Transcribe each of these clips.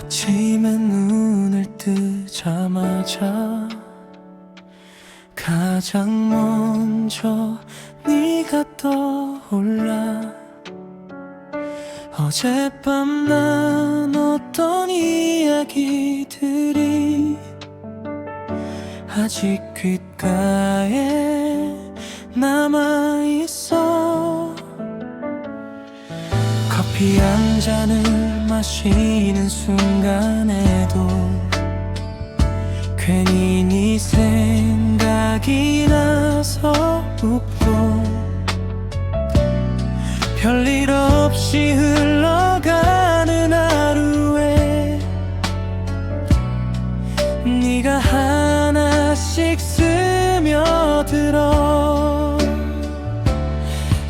아침에 눈을 뜨자마자 가장 먼저 네가 떠올라. 어젯밤 나눴던 이야기들이 아직 귓가에 남아있어. 커피 한 잔을 마시는 순간에도 괜히 네 생각이 나서 웃고, 별일 없이 흘러가는 하루에 네가 하나씩 스며들어.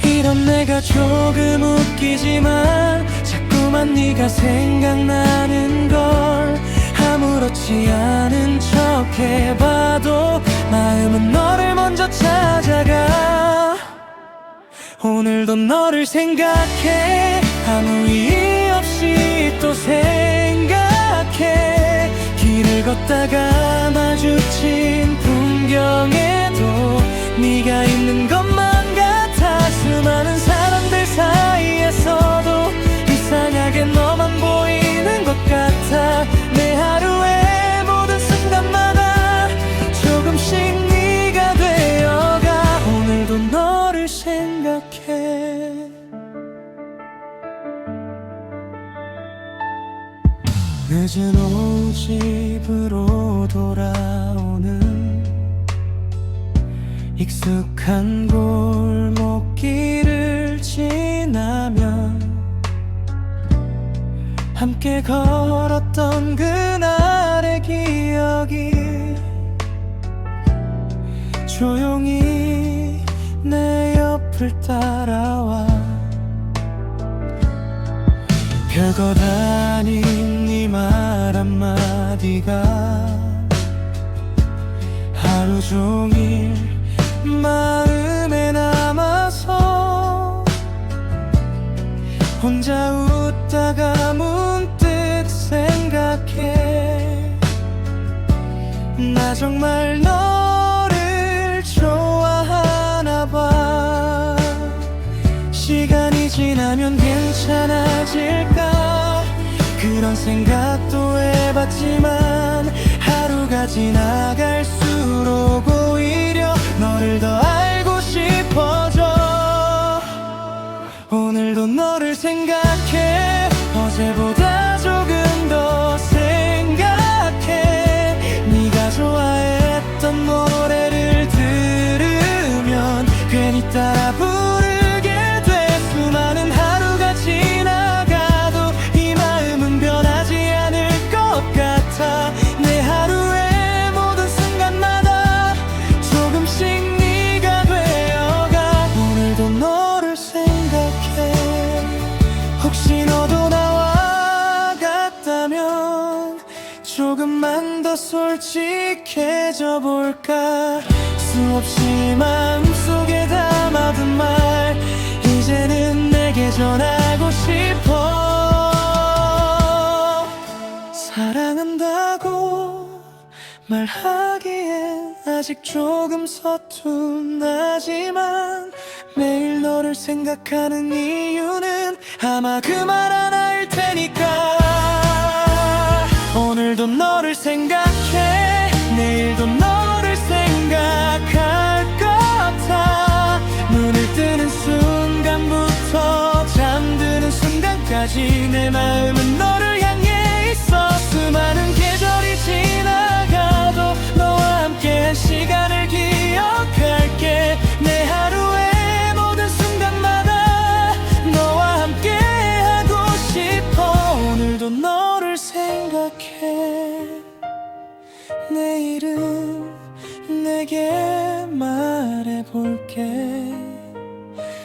이런 내가 조금 웃기지만 자꾸만 네가 생각나는 걸 아무렇지 않은 척 해봐도 마음은 너를 먼저 찾아가. 오늘도 너를 생각해. 아무 이유 없이 또 생각해. 길을 걷다가 마주친 풍경에도 네가 있는 것만 같아. 수많은 사람들 사이에서도 이상하게 너만 보이는 것 같아. 내 하루의 모든 순간마다 조금씩 네가 되어가. 오늘도 너를 생각해. 늦은 오후 집으로 돌아오는 익숙한 골목길을 지나면 함께 걸었던 그날의 기억이 조용히 내 옆을 따라와. 별것 아닌 네 말 한마디가 하루 종일 마음에 남아서 혼자 웃다가 문득 생각해. 나 정말 너를 좋아하나 봐. 시간이 지나면 괜찮아질까 그런 생각도 해봤지만 하루가 지나갈수록 오히려 너를 더 알고 싶어져. 오늘도 너를 생각해. 어제보다 조금 더 생각해. 네가 좋아했던 노래를 들으면 괜히 따라 부르게 돼. 수많은 하루가 지나가도 이 마음은 변하지 않을 것 같아. 내 하루의 모든 순간마다 조금씩 네가 되어가. 오늘도 너를 생각해. 혹시 너도 나와 같다면 조금만 더 솔직해져 볼까. 수없이 마음속에 담아둔 말 이제는 내게 전하고 싶어. 사랑한다고 말하기엔 아직 조금 서툰하지만 매일 너를 생각하는 이유는 아마 그 말 하나일 테니까. 오늘도 너를 생각해. 내일도 너를 생각할 것 같아. 눈을 뜨는 순간부터 잠드는 순간까지 내 마음은 너를 향해 있어. 수많은 계절이 지나가도 너와 함께한 시간을 기억할게. 내 하루의 모든 순간마다 너와 함께하고 싶어. 오늘도 너를 생각해. 내일은 내게 말해볼게.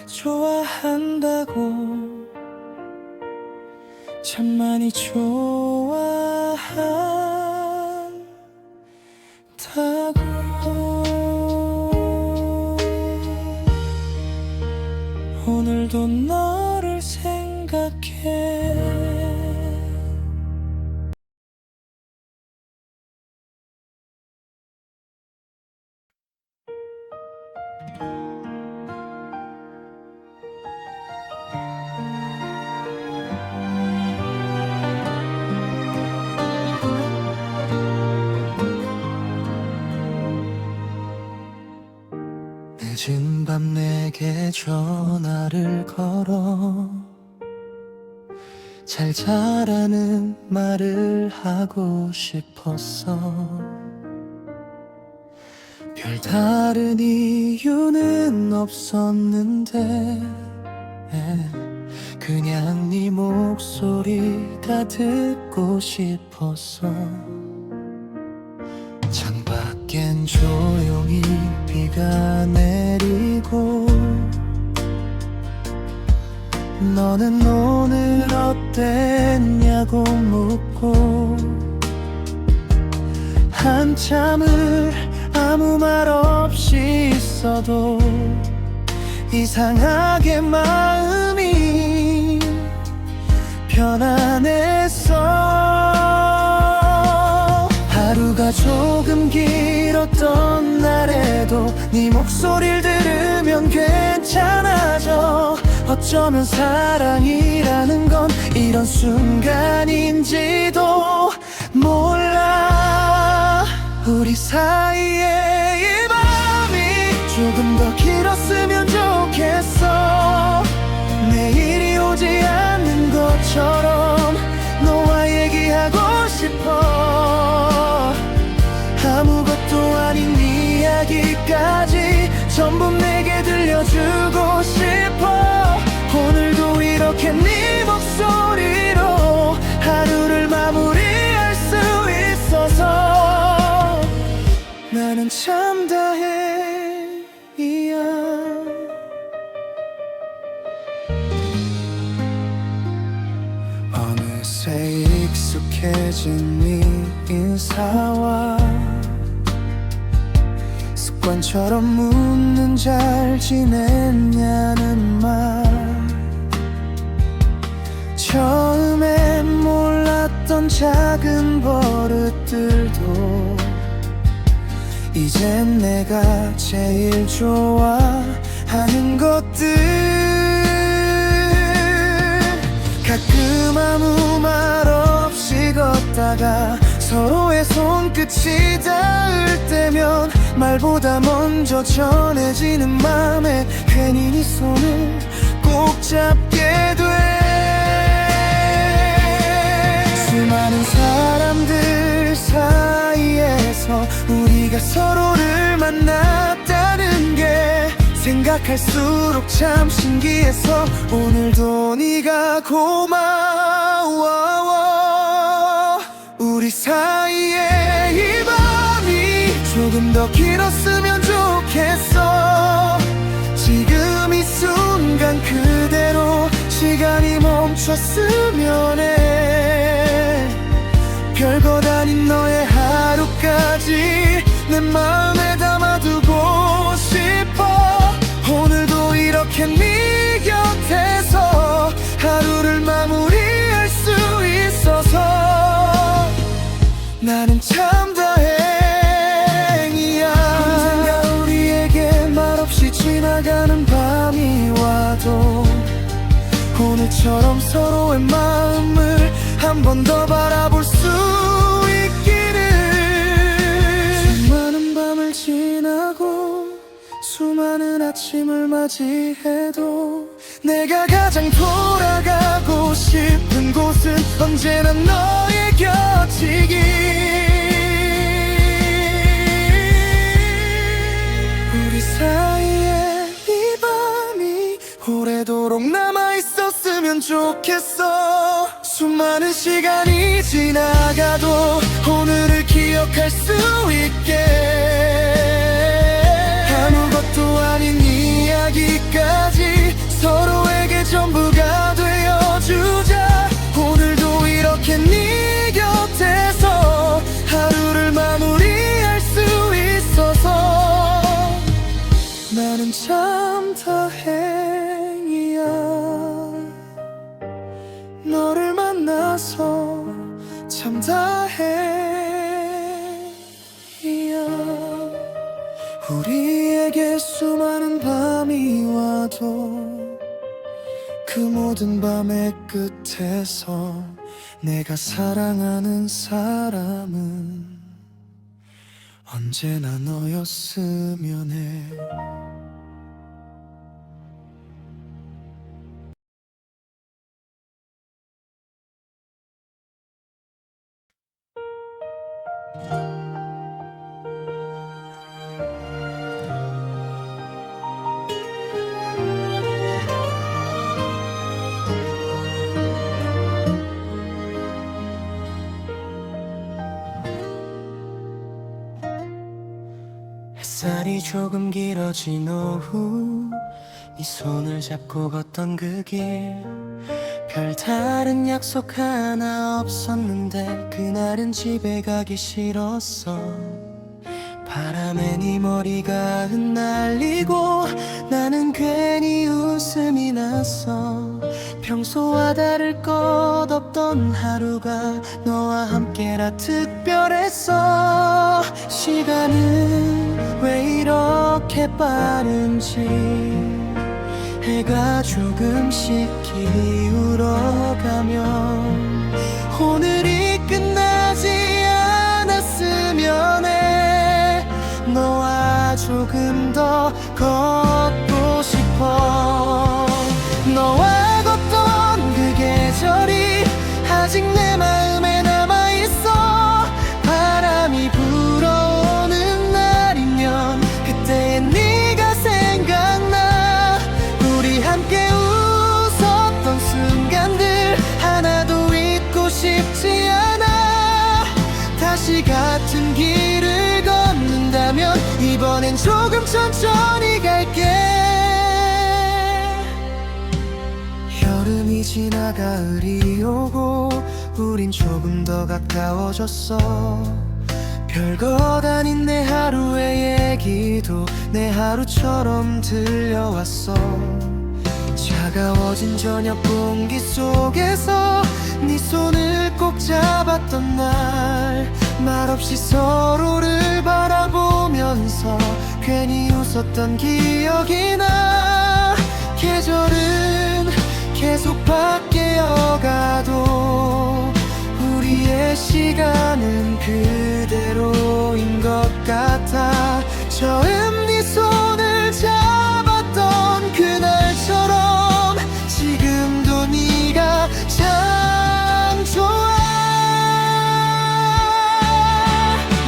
좋아한다고 참 밤 내게 전화를 걸어 잘 자라는 말을 하고 싶었어. 별다른 이유는 없었는데 그냥 네 목소리가 듣고 싶었어. 창밖엔 조용히 비가 내리고 너는 오늘 어땠냐고 묻고 한참을 아무 말 없이 있어도 이상하게 마음이 편안했어. 하루가 조금 길었던 날에도 네 목소리를 들으면 괜찮아져. 어쩌면 사랑이라는 건 이런 순간인지도 몰라. 우리 사이의 이 밤이 조금 더 길었으면 좋겠어. 내일이 오지 않는 것처럼 너와 얘기하고 싶어. 아무것도 아닌 이야기까지 전부 내게 들려주고 싶어. 오늘도 이렇게 네 목소리로 하루를 마무리할 수 있어서 나는 참 다행이야. 어느새 익숙해진 네 인사와 습관처럼 묻는 잘 지냈냐는 말. 처음엔 몰랐던 작은 버릇들도 이젠 내가 제일 좋아하는 것들. 가끔 아무 말 없이 걷다가 서로의 손끝이 닿을 때면 말보다 먼저 전해지는 맘에 괜히 네 손을 꼭 잡게 돼. 수많은 사람들 사이에서 우리가 서로를 만났다는 게 생각할수록 참 신기해서 오늘도 네가 고마워. 우리 사이의 이 밤이 조금 더 길었으면 좋겠어. 지금 이 순간 그대로 시간이 멈췄으면 해. 별것 아닌 너의 하루까지 내 마음에 담아두고 싶어. 오늘도 이렇게 네 곁에서 하루를 마무리할 수 있어서 나는 참 다행이야. 언젠가 우리에게 말없이 지나가는 밤이 와도 오늘처럼 서로의 마음을 한 번 더 바라볼 수 있기를. 수많은 밤을 지나고 수많은 아침을 맞이해도 내가 가장 돌아가고 싶은 곳은 언제나 너의 곁이기. 우리 사이에 이 밤이 오래도록 남아있었으면 좋겠어. 수많은 시간이 지나가도 오늘을 기억할 수 있게. 아무것도 아닌 이야기까지 서로에게 전부가 되어주자. 오늘도 이렇게 네 곁에서 하루를 마무리할 수 있어서 나는 참 다행이야. 너를 만나서 참 다행이야. 우리에게 수많은 밤이 와도 그 모든 밤의 끝에서 내가 사랑하는 사람은 언제나 너였으면 해. 햇살이 조금 길어진 오후 네 손을 잡고 걷던 그 길 별다른 약속 하나 없었는데 그날은 집에 가기 싫었어 바람에 네 머리가 흩날리고 나는 괜히 웃음이 났어 평소와 다를 것 없던 하루가 너와 함께라 특별했어 시간은 왜 이렇게 빠른지 해가 조금씩 기울어가면 오늘이 끝나지 않았으면 해 너와 조금 더 걷고 싶어 너와 걷던 그 계절이 아직 내 마음에 남아있어 바람이 불어오는 날이면 그때의 네가 생각나 우리 함께 웃었던 순간들 하나도 잊고 싶지 않아 다시 같은 길을 걷는다면 이번엔 조금 천천히 갈게 여름이 지나 가을이 오고 우린 조금 더 가까워졌어 별것 아닌 내 하루의 얘기도 내 하루처럼 들려왔어 차가워진 저녁 공기 속에서 네 손을 꼭 잡았던 날 말없이 서로를 바라보면서 괜히 웃었던 기억이 나 계절은 계속 바뀌어가도 우리의 시간은 그대로인 것 같아 처음 네 손을 잡았던 그날처럼 지금도 네가 참 좋아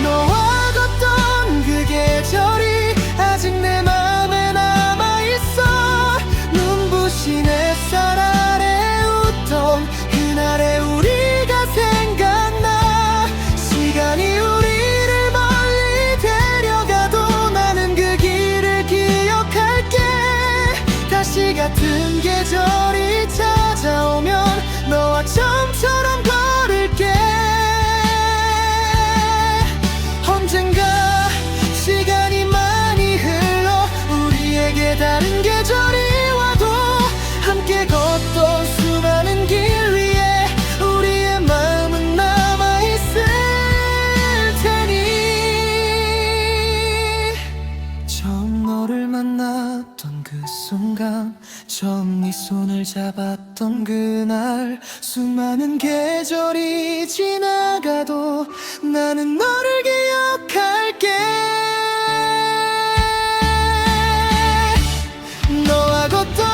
너와 걷던 그 계절이 아직 내 맘에 남아있어 눈부신 햇살 아래 웃던 그날의 우리가 생각나 시간이 우리를 멀리 데려가도 나는 그 길을 기억할게 다시 같은 계절이 찾아오면 너와 처음처럼 걸을게 언젠가 시간이 많이 흘러 우리에게 다른 계절이 와도 함께 걷던 수많은 길 위에 우리의 마음은 남아있을 테니 처음 너를 만났던 그 순간 처음 네 손을 잡았던 그날 수많은 계절이 지나가도 나는 너를 기억할게 너와 걷던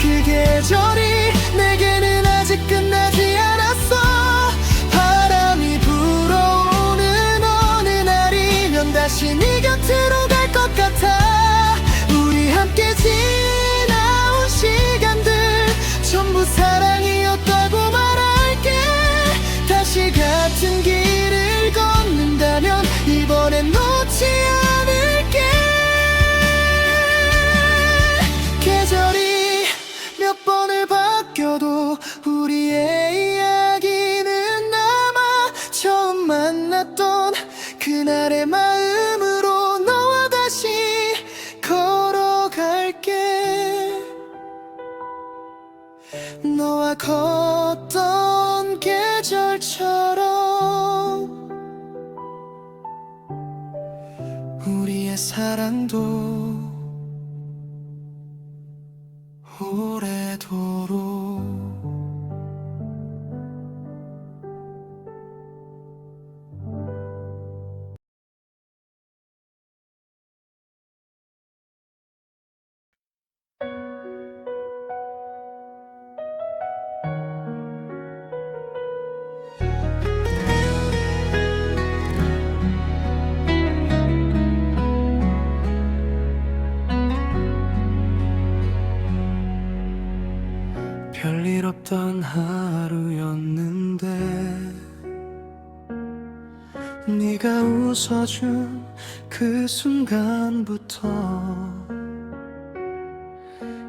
그 계절이 내게는 아직 끝나지 않았어 바람이 불어오는 어느 날이면 다시 네 곁으로 갈 것 같아 우리 함께 지나온 시간들 전부 사랑이었다고 말할게 다시 같은 길을 걷는다면 이번엔 놓지 않을게 계절이 몇 번을 바뀌어도 우리의 이야기는 남아 처음 만났던 그날의 마음으로 너와 다시 걸어갈게 너와 걷던 계절처럼 우리의 사랑도 오래도록 네가 웃어준 그 순간부터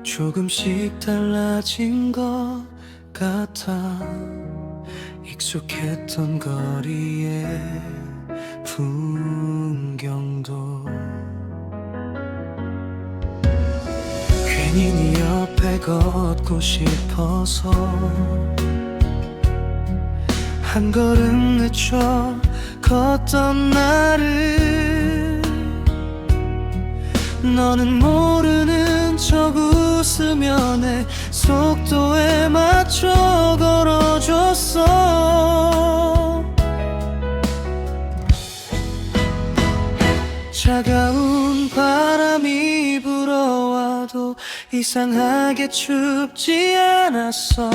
조금씩 달라진 것 같아. 익숙했던 거리의 풍경도 괜히 네 옆에 걷고 싶어서 한 걸음 늦춰 걷던 나를 너는 모르는 척 웃으며 내 속도에 맞춰 걸어줬어. 차가운 바람이 불어와도 이상하게 춥지 않았어.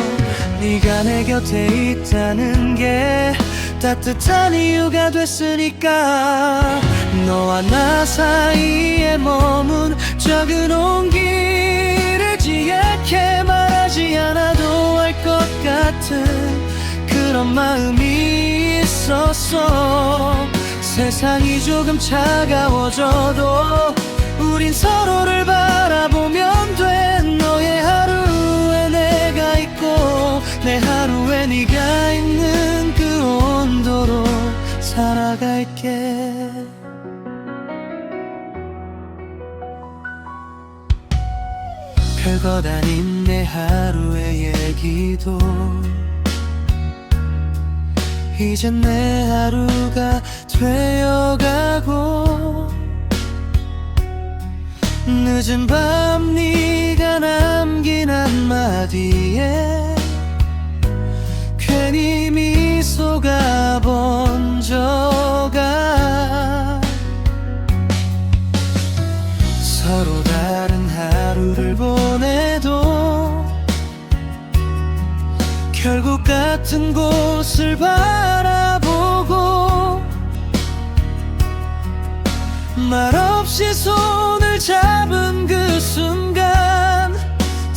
네가 내 곁에 있다는 게 따뜻한 이유가 됐으니까. 너와 나 사이에 머문 적은 온기를 지약해 말하지 않아도 알 것 같은 그런 마음이 있었어. 세상이 조금 차가워져도 우린 서로를 바라보면 돼. 너의 하루에 내가 있고 내 하루에 네가 있는 그 온도로 살아갈게. 별것 아닌 내 하루의 얘기도 이젠 내 하루가 되어가고, 늦은 밤 네가 남긴 한마디에 괜히 미소가 번져가. 서로 다른 하루를 보내도 결국 같은 곳을 바라보고 말없이 손을 잡은 그 순간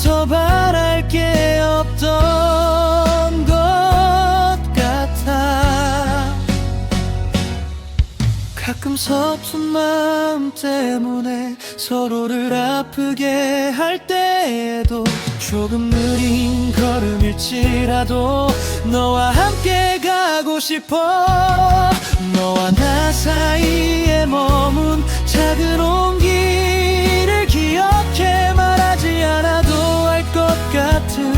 더 바랄 게 없던 것 같아. 가끔 서툰 마음 때문에 서로를 아프게 할 때에도 조금 느린 걸음일지라도 너와 함께 가고 싶어. 너와 나 사이에 머문 작은 온기를 기억해 말하지 않아도 알 것 같은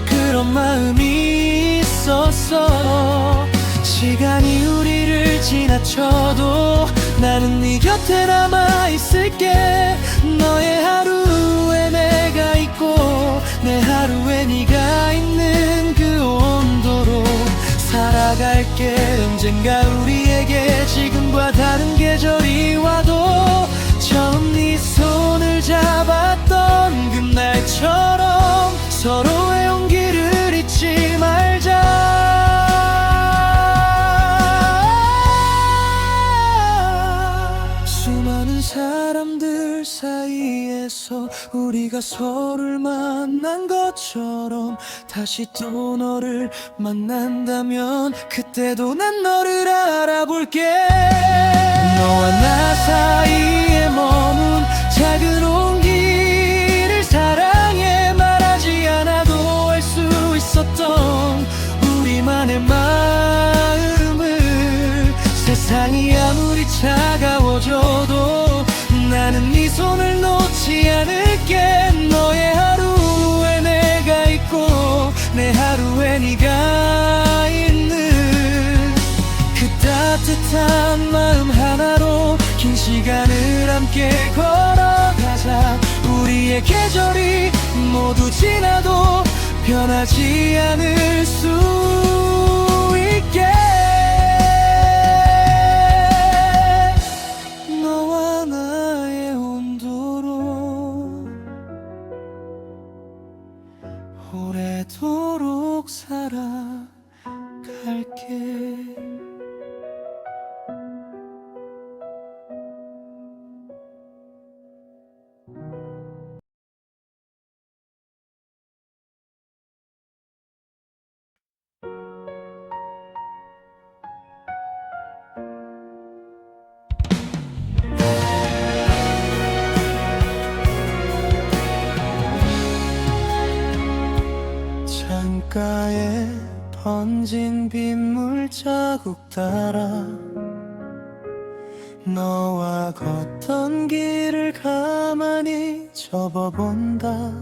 그런 마음이 있었어. 시간이 우리를 지나쳐도 나는 네 곁에 남아있을게. 너의 하루에 내가 있고 내 하루에 네가 있는 그 온도로 살아갈게. 언젠가 우리에게 지금과 다른 계절이 와도 처음 네 손을 잡았던 그날처럼 서로의 온기를 잊지 말자. 수많은 사람들 사이에서 우리가 서로를 만난 것처럼 다시 또 너를 만난다면 그때도 난 너를 알아볼게. 너와 나 사이에 머문 작은 온기를 사랑해 말하지 않아도 알 수 있었던 우리만의 마음을. 세상이 아무리 차가워져도 나는 네 손을 놓지 않을게. 너의 하루에 내가 있고 내 하루에 네가 있는 그 따뜻한 마음 하나로 긴 시간을 함께 걸어가자. 우리의 계절이 모두 지나도 변하지 않을 수 있게. 너와 나의 온도로 오래도록 살아갈게. 번진 빗물 자국 따라 너와 걷던 길을 가만히 접어본다.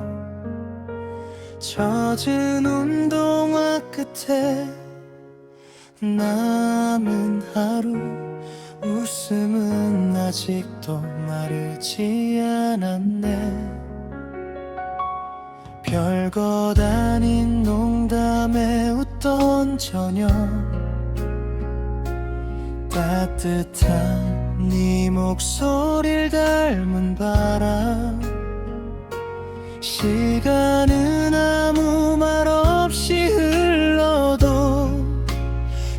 젖은 운동화 끝에 남은 하루, 웃음은 아직도 마르지 않았네. 별것 아닌 농담에 웃던 저녁, 따뜻한 네 목소리를 닮은 바람. 시간은 아무 말 없이 흘러도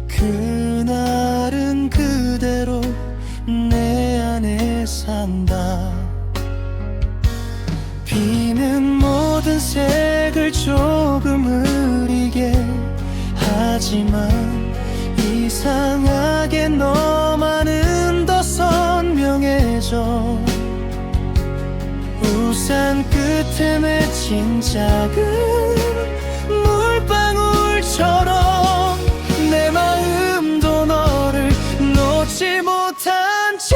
그날은 그대로 내 안에 산다. 비는 모든 색을 조금 흐리게 하지만 이상하게 너만은 더 선명해져. 우산 끝에 맺힌 작은 물방울처럼 내 마음도 너를 놓지 못한 채.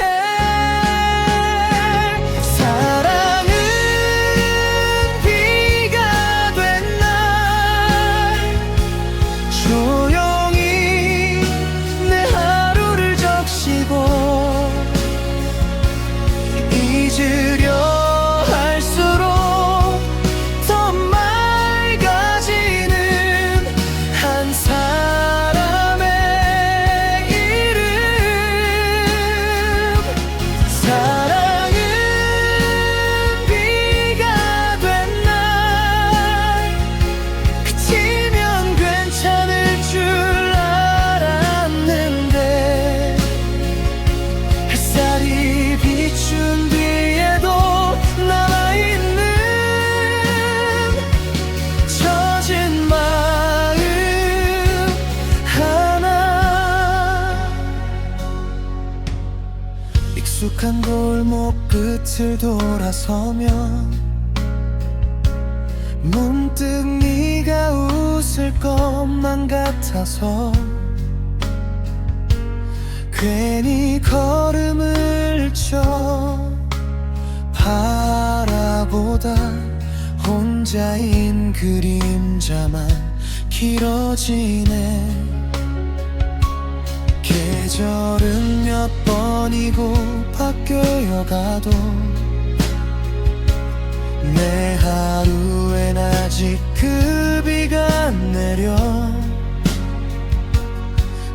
사랑은 비가 된 날 조용히 내 하루를 적시고 잊으려 할수록 더 맑아지는 한 사람의 이름. 사랑은 비가 된 날 그치면 괜찮을 줄 알았는데 햇살이 비춘 뒤에도 남아있는 젖은 마음 하나. 익숙한 골목 끝을 돌아서면 문득 네가 웃을 것만 같아서 괜히 걸음을 쳐 바라보다 혼자인 그림자만 길어지네. 계절은 몇 번이고 바뀌어 가도 내 하루엔 아직 그 비가 내려.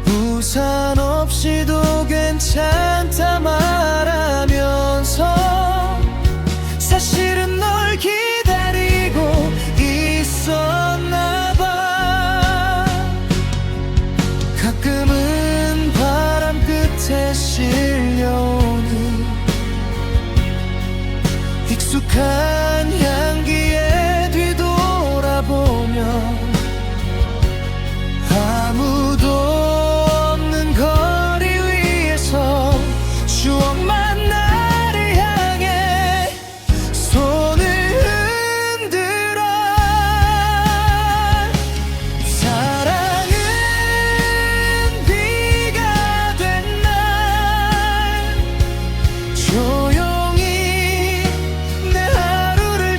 우산 없이도 괜찮다 말하면서 사실은 널 기다리고 있었나 봐. 가끔은 바람 끝에 실려오는 익숙한 향기에 뒤돌아보며 아무도 없는 거리 위에서 추억만 나를 향해 손을 흔들어. 사랑은 비가 된 날 조용히 내 하루를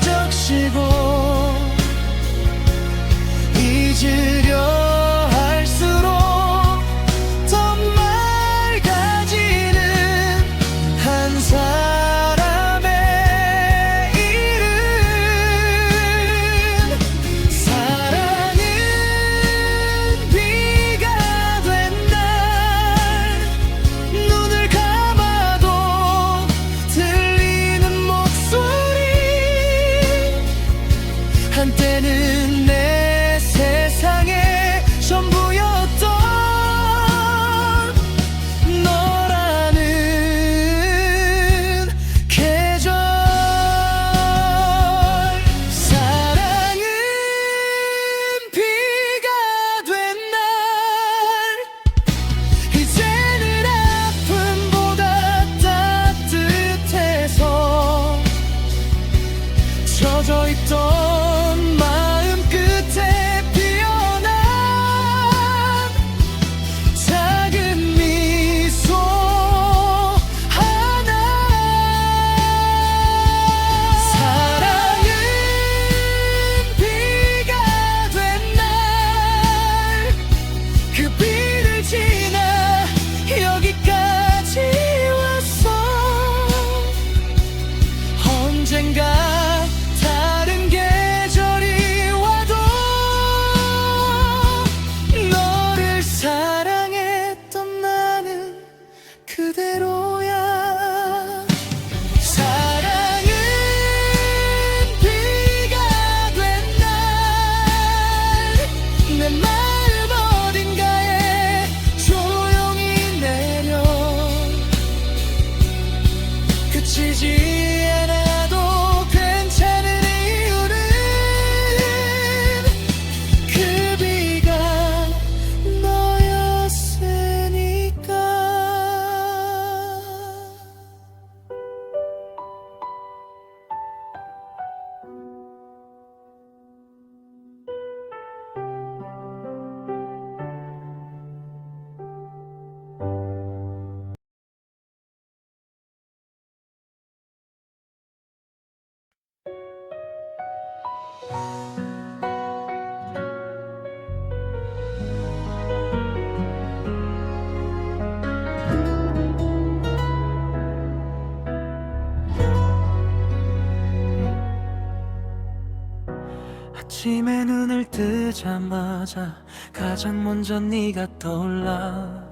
아침에 눈을 뜨자마자 가장 먼저 네가 떠올라.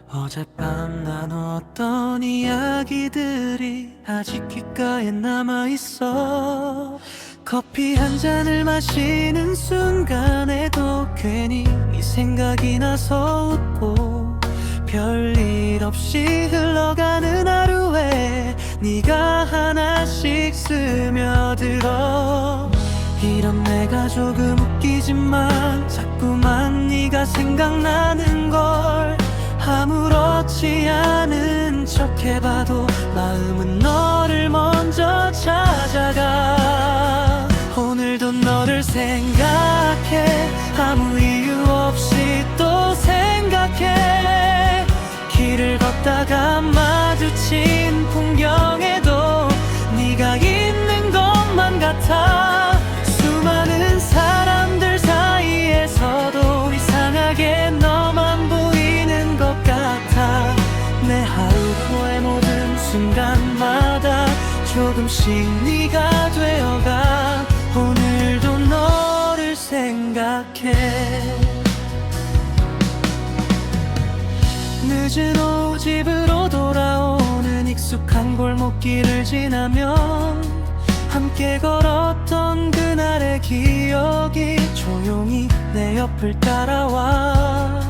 어젯밤 나눴던 이야기들이 아직 귓가에 남아있어. 커피 한 잔을 마시는 순간에도 괜히 이 생각이 나서 웃고, 별일 없이 흘러가는 하루에 네가 하나씩 스며들어. 이런 내가 조금 웃기지만 자꾸만 네가 생각나는 걸. 아무렇지 않은 척 해봐도 마음은 너를 먼저 찾아가. 오늘도 너를 생각해. 아무 이유 없이 또 생각해. 길을 걷다가 마주친 풍경에도 네가 있는 것만 같아. 수많은 사람들 사이에서도 이상하게 너만 보이는 것 같아. 내 하루의 모든 순간마다 조금씩 네가 되어가. 오늘도 너를 생각해. 늦은 오후 집으로 돌아오는 익숙한 골목길을 지나면 함께 걸었던 그날의 기억이 조용히 내 옆을 따라와.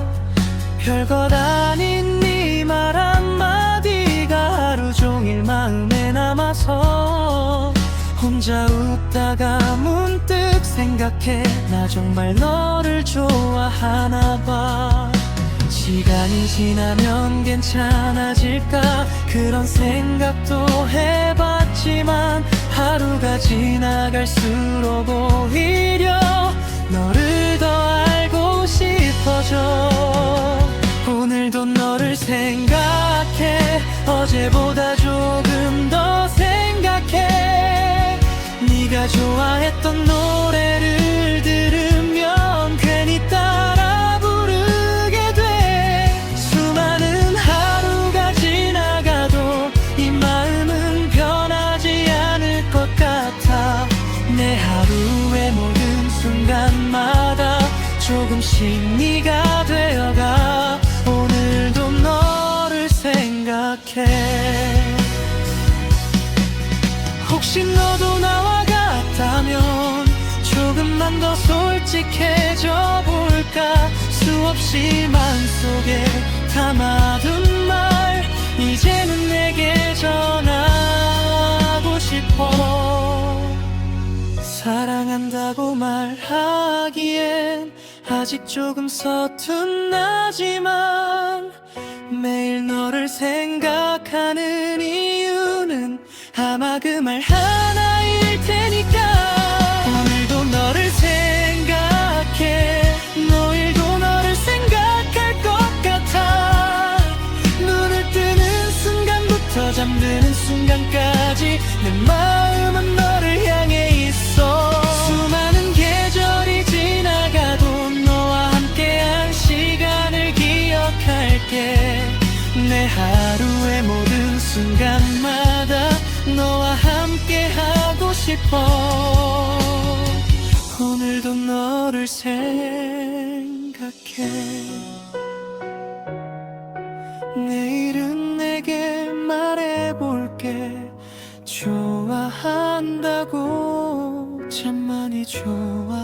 별것 아닌 네 말 한마디가 하루 종일 마음에 남아서 혼자 웃다가 문득 생각해. 나 정말 너를 좋아하나 봐. 시간이 지나면 괜찮아질까 그런 생각도 해봤지만 하루가 지나갈수록 오히려 너를 더 알고 싶어져. 오늘도 너를 생각해. 어제보다 조금 더 생각해. 네가 좋아했던 노래를 들으면 괜히 따라 부르게 돼. 수많은 하루가 지나가도 이 마음은 변하지 않을 것 같아. 내 하루의 모든 순간마다 조금씩 네가 되어가. 오늘도 너를 생각해. 혹시 너도 나와 같다면 조금만 더 솔직해져 볼까. 수없이 마음속에 담아둔 말 이제는 내게 전하고 싶어. 사랑한다고 말하기엔 아직 조금 서툰하지만 매일 너를 생각하는 이유는 아마 그 말 하나일 테니까. 오늘도 너를 생각해. 내일도 너를 생각할 것 같아. 눈을 뜨는 순간부터 잠드는 순간까지 내 마음은 너를 향해 있어. 수많은 계절이 지나가도 너와 함께한 시간을 기억할게. 내 하루의 모든 순간마다 너와 함께 하고 싶어. 오늘도 너를 생각해. 내일은 내게 말해볼게. 좋아한다고, 참 많이 좋아한다고.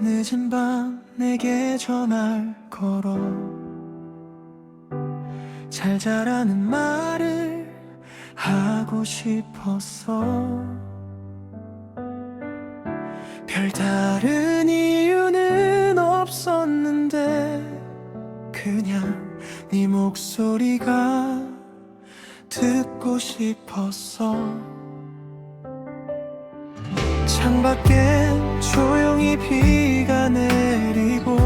늦은 밤 내게 전화를 걸어 잘 자라는 말을 하고 싶었어. 별다른 이유는 없었는데 그냥 네 목소리가 듣고 싶었어. 창밖엔 조용히 비가 내리고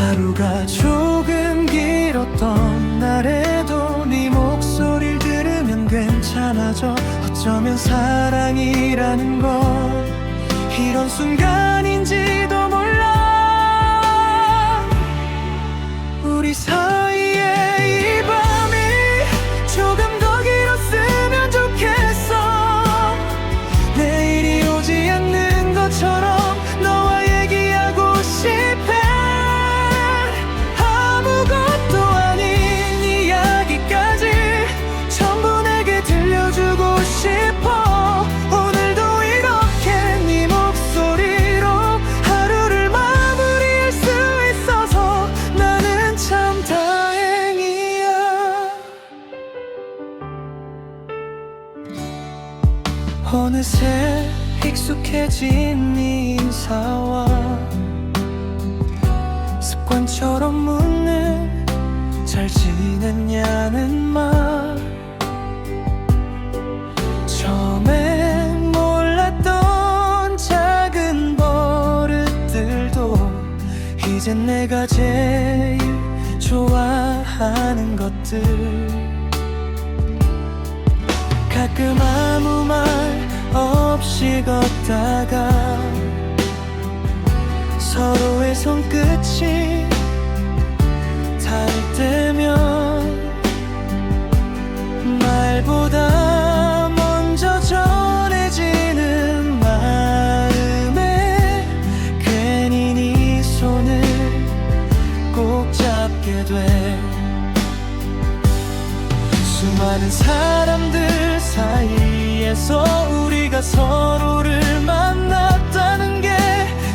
하루가 조금 길었던 날에도 네 목소리를 들으면 괜찮아져. 어쩌면 사랑이라는 건 이런 순간인지도 몰라. 우리 사이에 이 밤이 조금 더 길었으면 좋겠어. 내일이 오지 않는 것처럼 너와 얘기하고 싶어. 아무것도 아닌 이야기까지 전부 내게 들려주고 싶어. 오늘도 이렇게 네 목소리로 하루를 마무리할 수 있어서 나는 참 다행이야. 어느새 익숙해진 네 인사와 습관처럼 묻는 잘 지냈냐는 말. 처음엔 몰랐던 작은 버릇들도 이젠 내가 제일 좋아하는 것들. 가끔 아무 말 없이 걷다가 서로의 손끝이 닿을 때면 말보다 먼저 전해지는 마음에 괜히 네 손을 꼭 잡게 돼. 수많은 사람들 사이에서 우리가 서로를 만났다는 게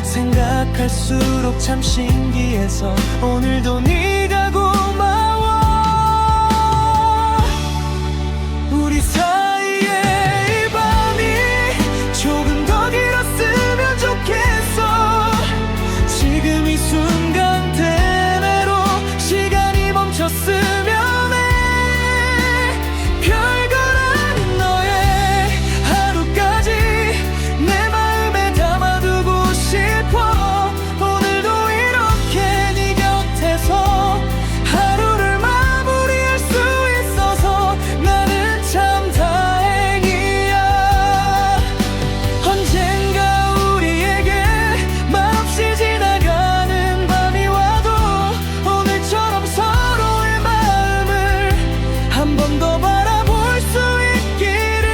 생각할수록 참 신기해서 오늘도 네가 고마워. 우리 사이에 이 밤이 조금 더 길었으면 좋겠어. 지금 이 순간대로 시간이 멈췄으면 해. 별걸 아닌 너의 하루까지 내 마음에 담아두고 싶어. 오늘도 이렇게 네 곁에서 하루를 마무리할 수 있어서 나는 참 다행이야. 언젠가 우리에게 몹시 지나가는 밤이 와도 오늘처럼 서로의 마음을 한 번 더 바라볼 수 있기를.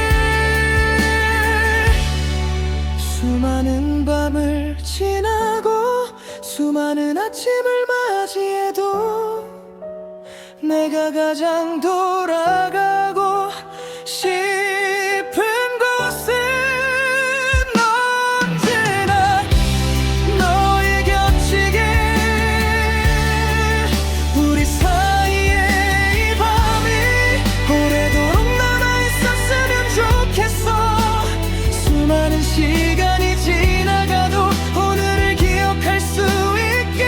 수많은 밤을 지나고 수많은 아침을 맞이해도 내가 가장 돌아가고 싶은 곳은 언제나 너의 곁이게. 우리 사이에 이 밤이 오래도록 남아있었으면 좋겠어. 수많은 시간이 지나가도 오늘을 기억할 수 있게.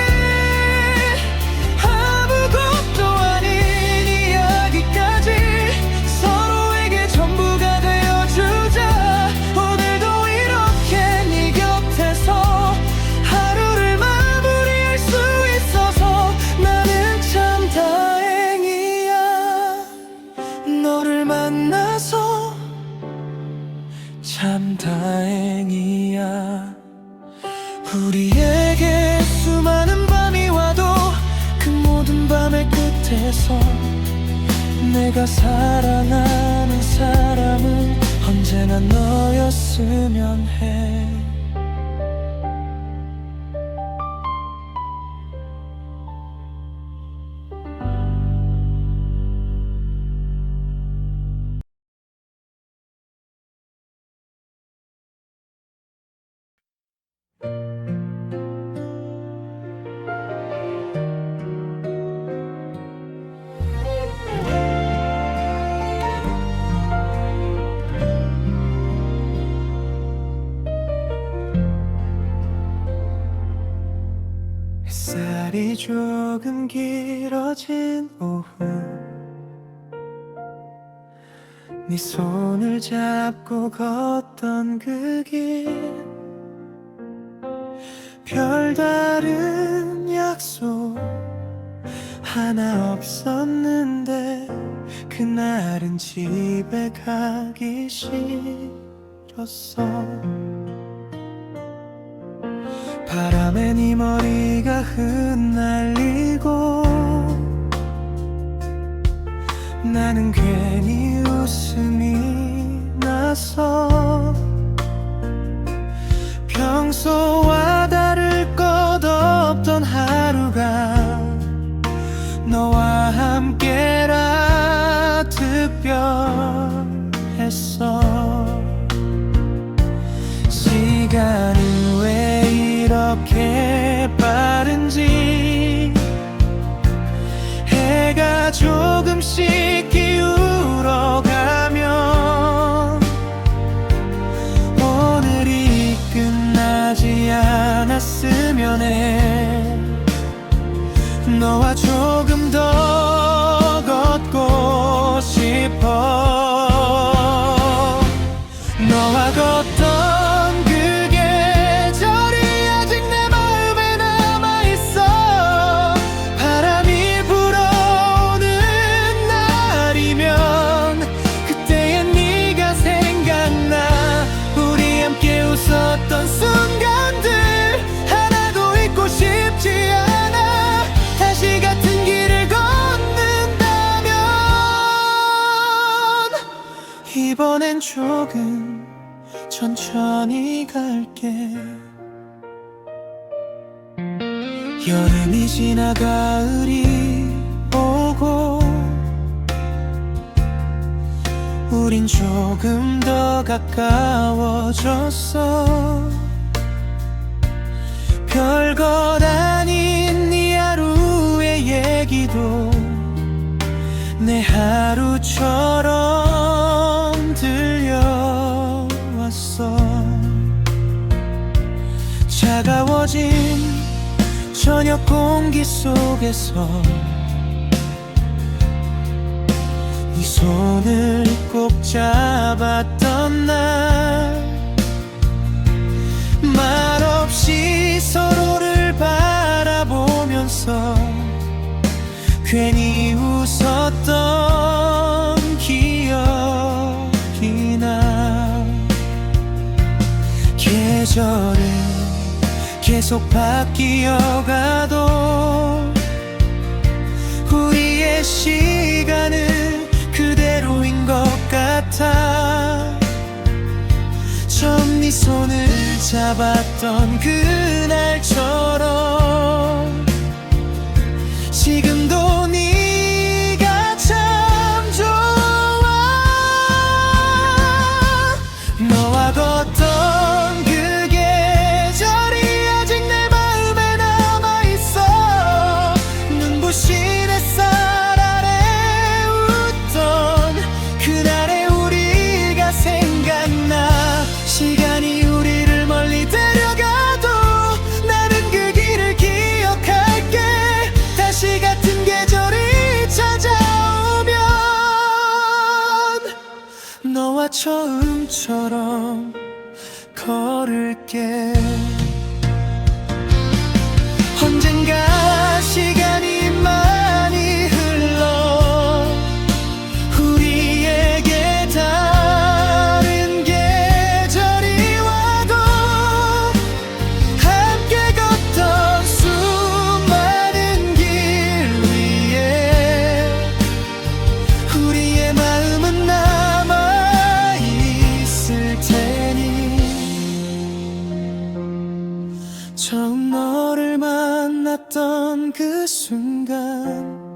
아무것도 아닌 이야기까지 서로에게 전부가 되어주자. 오늘도 이렇게 네 곁에서 하루를 마무리할 수 있어서 나는 참 다행이야. 너를 만나서 참 다행이야. 우리에게 수많은 밤이 와도 그 모든 밤의 끝에서 내가 사랑하는 사람은 언제나 너였으면 해. 햇살이 조금 길어진 오후 네 손을 잡고 걷던 그 길. 별다른 약속 하나 없었는데 그날은 집에 가기 싫었어. 바람에 네 머리가 흩날리고 나는 괜히 웃음이 나서 평소와 다를 것 없던 하루가 너와 함께라 특별했어. 시간은 왜 이렇게 빠른지 해가 조금씩 기울어가면 오늘이 끝나지 않았으면 해. 너와 조금 더 걷고 싶어. 너와 걷던 그 계절이 아직 내 마음에 남아있어. 바람이 불어오는 날이면 그때의 네가 생각나. 우리 함께 웃었던 순간들 하나도 잊고 싶지 않아. 다시 같은 길을 걷는다면 이번엔 조금 천천히 갈게. 여름이 지나 가을이 오고 우린 조금 더 가까워졌어. 별것 아닌 네 하루의 얘기도 내 하루처럼 들려왔어. 차가워진 저녁 공기 속에서 네 손을 꼭 잡았던 날 말없이 서로를 바라보면서 괜히 웃었던 기억이 나. 계절은 계속 바뀌어가도 우리의 시간은 그대로인 것 같아. 처음 네 손을 잡았던 그날처럼 지금도 네가 참 좋아. 너와 걷던 그 계절이 아직 내 마음에 남아있어. 눈부신 햇살 아래 웃던 그날의 우리가 생각나. 시간이 우리를 멀리 데려가도 나는 그 길을 기억할게. 다시 같은 계절이 찾아오면 너와 처음처럼 걸을게. 언젠가 시간이 많이 흘러 우리에게 다른 계절이 와도 함께 걷던 수많은 길 위에 우리의 마음은 남아있을 테니. 처음 너를 만났던 그 순간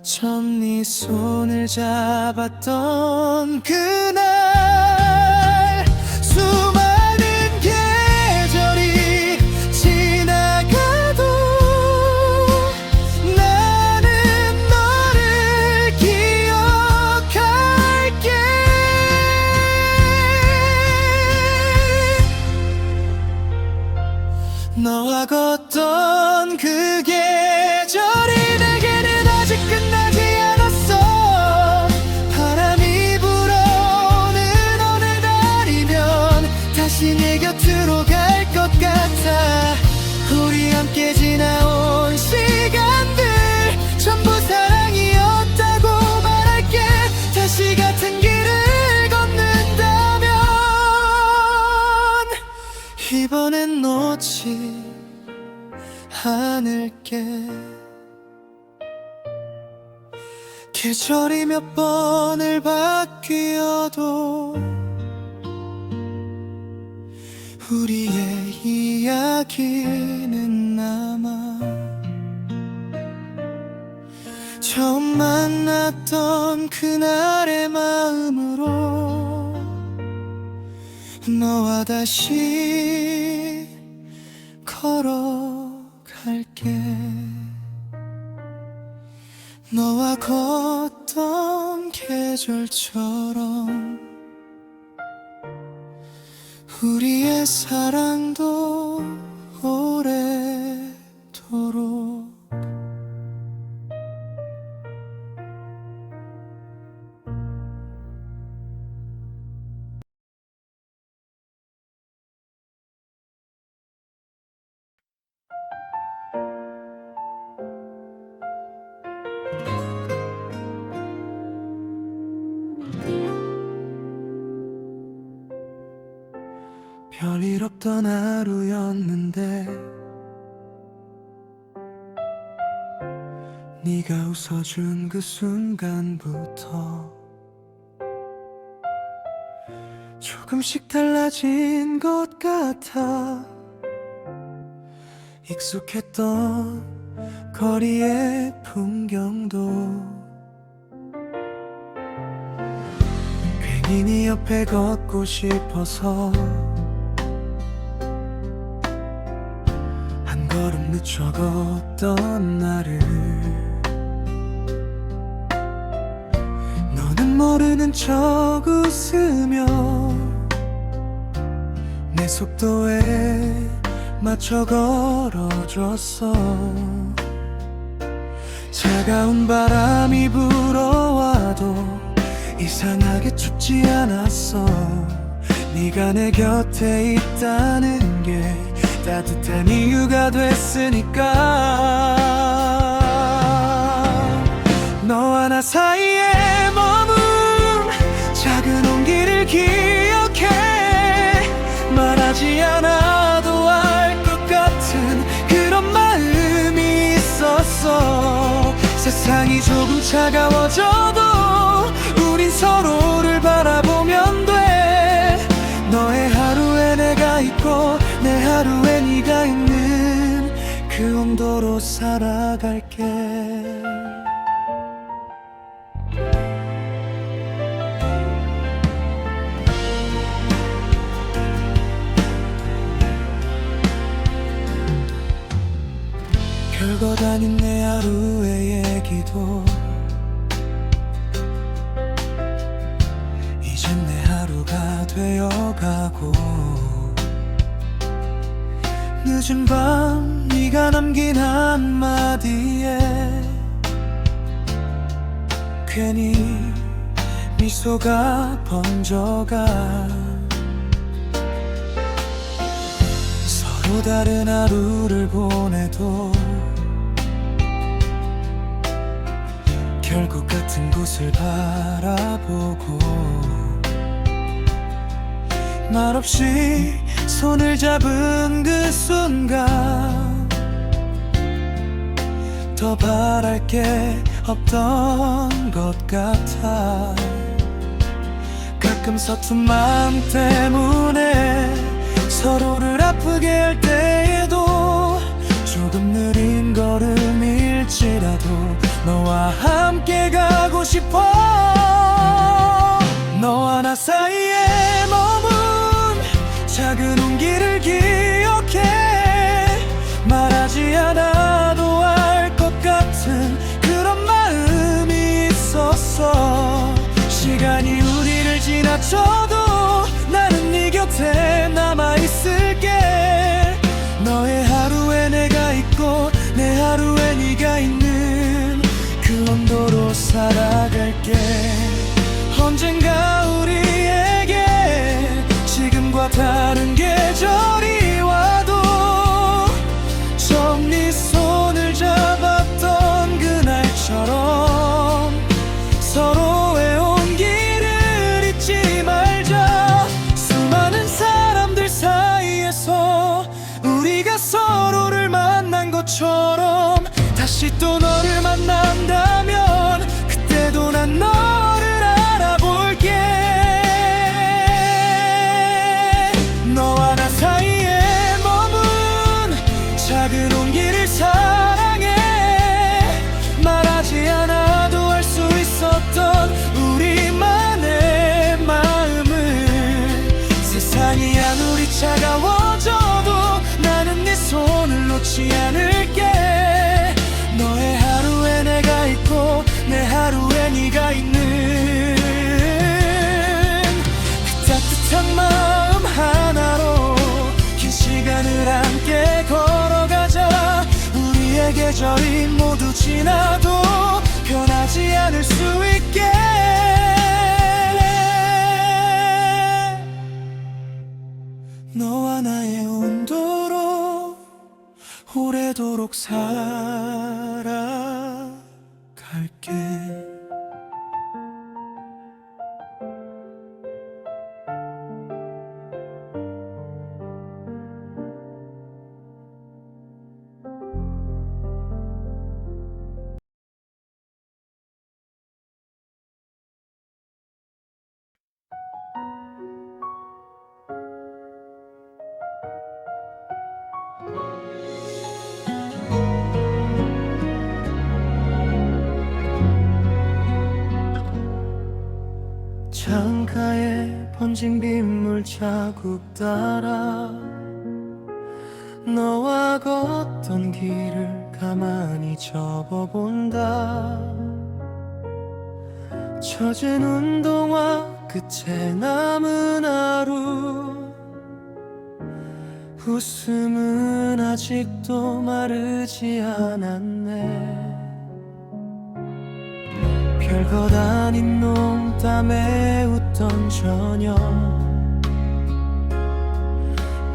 처음 네 손을 잡았던 그날 수많은 계절이 지나가도 나는 너를 기억할게. 너와 걷던 그 계절이 내게는 아직 끝나지 않았어. 바람이 불어오는 어느 날이면 다시 내 곁으로 갈 것 같아. 우리 함께 지나온 시간 않을게. 계절이 몇 번을 바뀌어도 우리의 이야기는 남아. 처음 만났던 그날의 마음으로 너와 다시 걸어갈게. 너와 걷던 계절처럼 우리의 사랑도 오래도록. 별일 없던 하루였는데 네가 웃어준 그 순간부터 조금씩 달라진 것 같아. 익숙했던 거리의 풍경도 괜히 네 옆에 걷고 싶어서 걸음 늦춰 걷던 나를 너는 모르는 척 웃으며 내 속도에 맞춰 걸어줬어. 차가운 바람이 불어와도 이상하게 춥지 않았어. 네가 내 곁에 있다는 게 따뜻한 이유가 됐으니까. 너와 나 사이에 머문 작은 온기를 기억해. 말하지 않아도 알 것 같은 그런 마음이 있었어. 세상이 조금 차가워져도 우린 서로를 바라보면 돼. 너의 하루에 내가 있고 내 하루에 네가 있는 그 온도로 살아갈게. 별것 아닌 내 하루의 얘기도 이젠 내 하루가 되어가고. 늦은 밤 네가 남긴 한마디에 괜히 미소가 번져가. 서로 다른 하루를 보내도 결국 같은 곳을 바라보고 말없이 손을 잡은 그 순간 더 바랄 게 없던 것 같아. 가끔 서툰 마음 때문에 서로를 아프게 할 때에도 조금 느린 걸음일지라도 너와 함께 가고 싶어. 너와 나 사이에 머문 작은 온기를 기억해. 말하지 않아도 알 것 같은 그런 마음이 있었어. 시간이 우리를 지나쳐도 나는 네 곁에 남아있을게. 너의 하루에 내가 있고 내 하루에 네가 있는 그 온도로 살아갈게. 언젠가 우리에게 지금과 다른 계절이 와도 처음 네 손을 잡았던 그날처럼 서로의 온기를 잊지 말자. 것처럼 다시 또 너를 만난다면 그때도 난 너를 알아볼게. 너와 나 사이에 머문 작은 온기를 사랑해. 말하지 않아도 알 수 있었던 우리만의 마음을. 세상이 아무리 차가워져도 나는 네 손을 놓지 않을게. 너의 하루에 내가 있고 내 하루에 네가 있는 그 따뜻한 마음 하나로 긴 시간을 함께 걸어가자. 우리의 계절이 모두 지나도 변하지 않을 수 있게. 너와 나의 온도로 오래도록 살아갈게. 창가에 번진 빗물 자국 따라 너와 걷던 길을 가만히 접어본다. 젖은 운동화 끝에 남은 하루, 웃음은 아직도 마르지 않았네. 별것 아닌 농담에 웃던 저녁,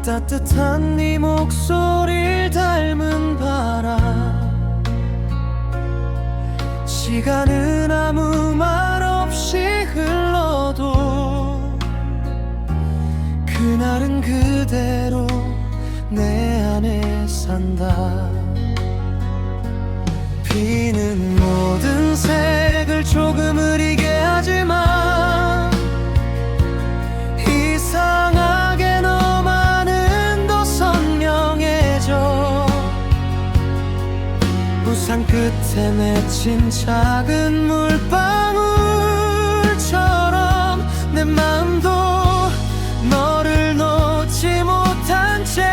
따뜻한 네 목소리를 닮은 바람. 시간은 아무 말 없이 흘러도 그날은 그대로 내 안에 산다. 비는 모든 색을 조금 흐리게 하지만 이상하게 너만은 더 선명해져. 우산 끝에 맺힌 작은 물방울처럼 내 마음도 너를 놓지 못한 채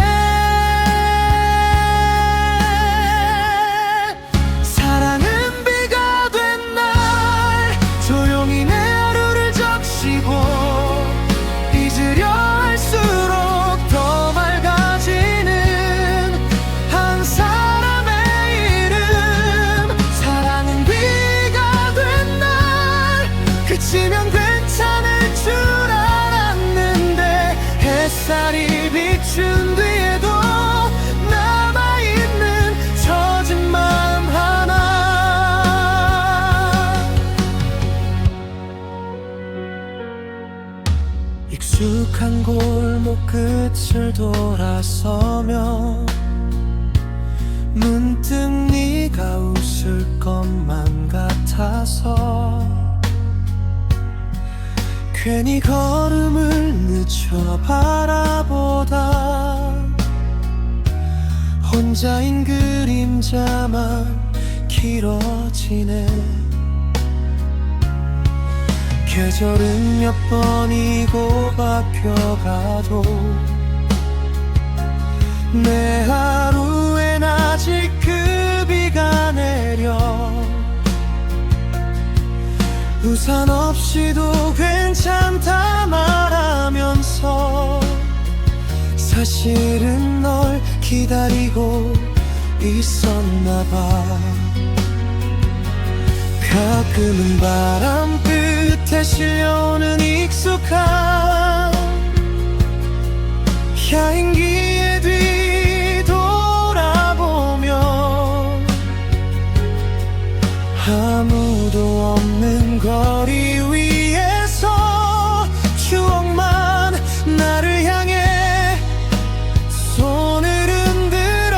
그치면 괜찮을 줄 알았는데 햇살이 비춘 뒤에도 남아있는 젖은 마음 하나. 익숙한 골목 끝을 돌아서며 문득 네가 웃을 것만 같아서 괜히 걸음을 늦춰 바라보다 혼자인 그림자만 길어지네. 계절은 몇 번이고 바뀌어가도 내 하루엔 아직 그 비가 내려. 우산 없이도 괜찮다 말하면서 사실은 널 기다리고 있었나 봐. 가끔은 바람 끝에 실려오는 익숙한 향기에 뒤돌아보면 아무도 없는 거리 위에서 추억만 나를 향해 손을 흔들어.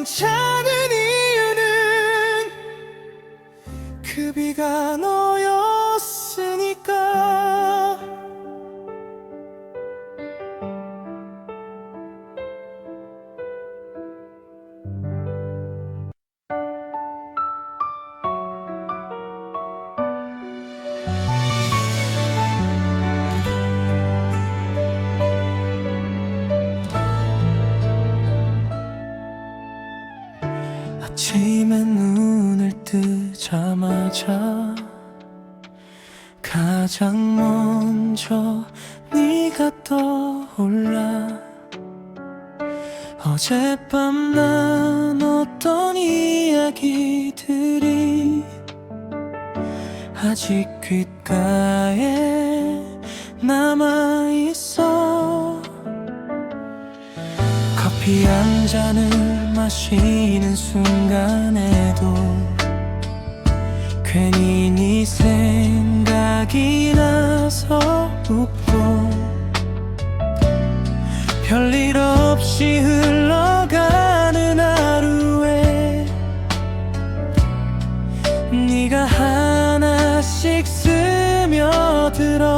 괜찮은 이유는 그 비가 너였으니까. 아침에 눈을 뜨자마자 가장 먼저 네가 떠올라. 어젯밤 나눴던 이야기들이 아직 귓가에 남아있어. 커피 한 잔을 마시는 순간에도 괜히 네 생각이 나서 웃고, 별일 없이 흘러가는 하루에 네가 하나씩 스며들어.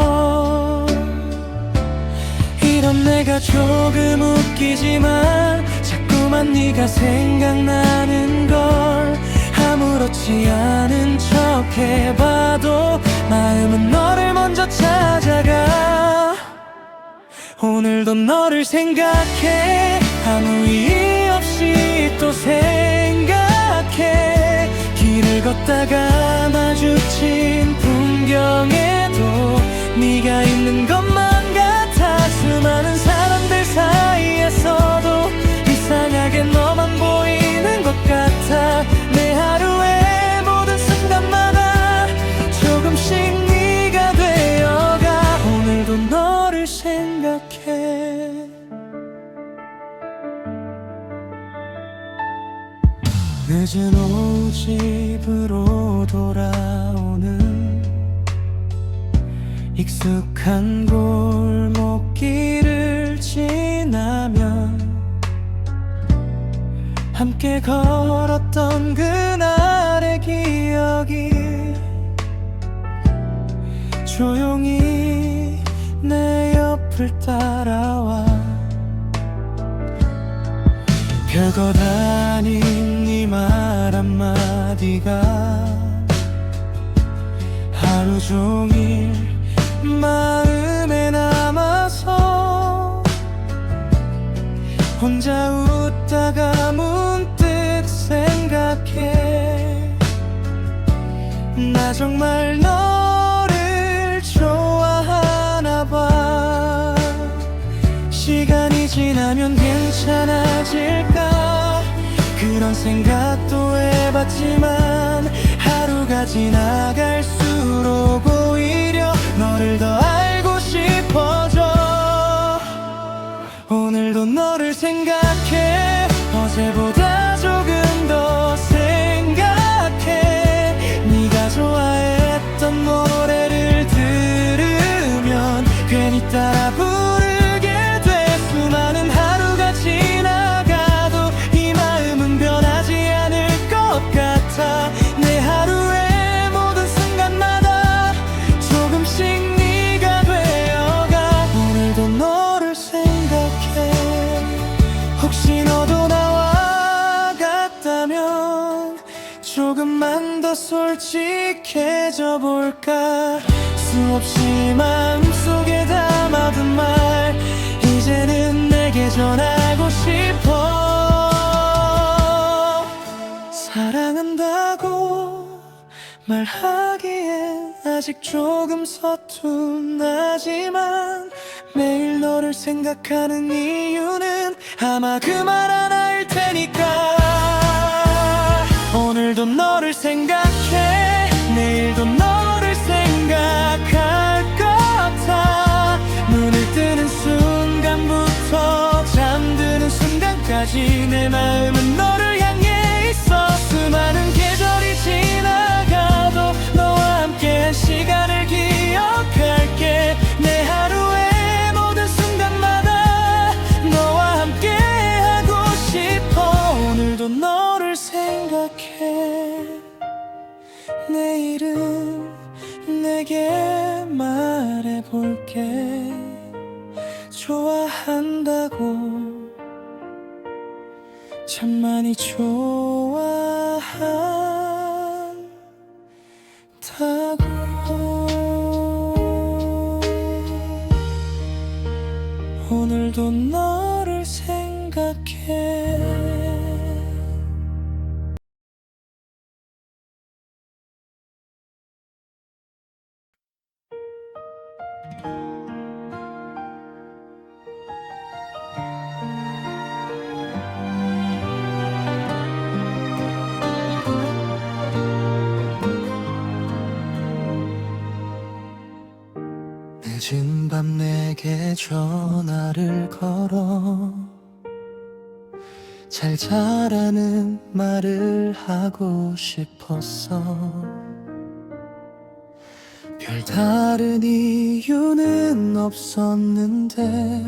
이런 내가 조금 웃기지만 자꾸만 네가 생각나는 걸 아무렇지 않은 척 해봐도 마음은 너를 먼저 찾아가. 오늘도 너를 생각해. 아무 이유 없이 또 생각해. 길을 걷다가 마주친 풍경에도 네가 있는 것만 같아. 수많은 사람들 사이에서도 이상하게 너만 보이는 것 같아. 내 하루의 모든 순간마다 조금씩 네가 되어가. 오늘도 너를 생각해. 늦은 오후 집으로 돌아오는 익숙한 골목길을 지나면 함께 걸었던 그날의 기억이 조용히 내 옆을 따라와. 별것 아닌 네 말 한마디가 하루 종일 마음에 남아서 혼자 웃다가 문득 생각해. 나 정말 너를 좋아하나 봐. 시간이 지나면 괜찮아질까 그런 생각도 해봤지만 하루가 지나갈수록 오히려 너를 더 알고 싶어져. 오늘도 너를 생각해. 어제보다 조금 더 생각해. 네가 좋아했던 노래를 들으면 괜히 따라 부르게 돼. 수많은 하루가 지나가도 이 마음은 변하지 않을 것 같아. 내 하루의 모든 순간마다 조금씩 네가 되어가. 오늘도 너를 생각해. 혹시 너도 나와 같다면 조금만 더 솔직해져 볼까. 수없이 마음속에 담아둔 말 이제는 내게 전하고 싶어. 사랑한다고 말하기엔 아직 조금 서툰하지만 매일 너를 생각하는 이유는 아마 그 말 하나일 테니까. 오늘도 너를 생각해. 내일도 너를 생각할 것 같아. 눈을 뜨는 순간부터 잠드는 순간까지 내 마음은 너를 향해 있어. 수많은 계절이 지나가도 너와 함께한 시간을 기억할게. 내 하루의 모든 순간마다 너와 함께하고 싶어. 오늘도 말해볼게. 좋아한다고 참 많이 좋아한다고. 오늘도 너를 생각해. 늦은 밤 내게 전화를 걸어 잘 자라는 말을 하고 싶었어. 별다른 이유는 없었는데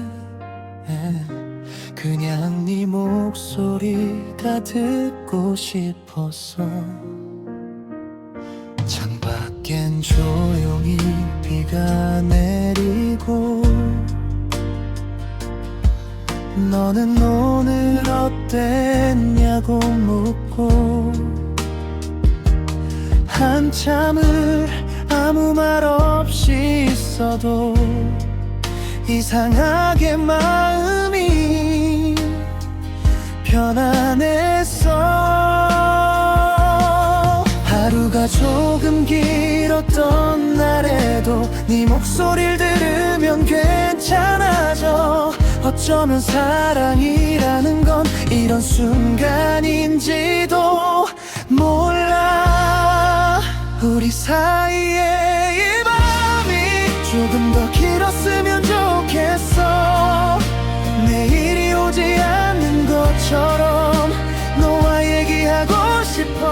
그냥 네 목소리가 듣고 싶었어. 창밖엔 조용히 비가 내리고 너는 오늘 어땠냐고 묻고 한참을 아무 말 없이 있어도 이상하게 마음이 편안했어. 하루가 조금 길었던 날에도 네 목소리를 들으면 괜찮아져. 어쩌면 사랑이라는 건 이런 순간인지도 몰라. 우리 사이의 이 밤이 조금 더 길었으면 좋겠어. 내일이 오지 않는 것처럼 너와 얘기하고 싶어.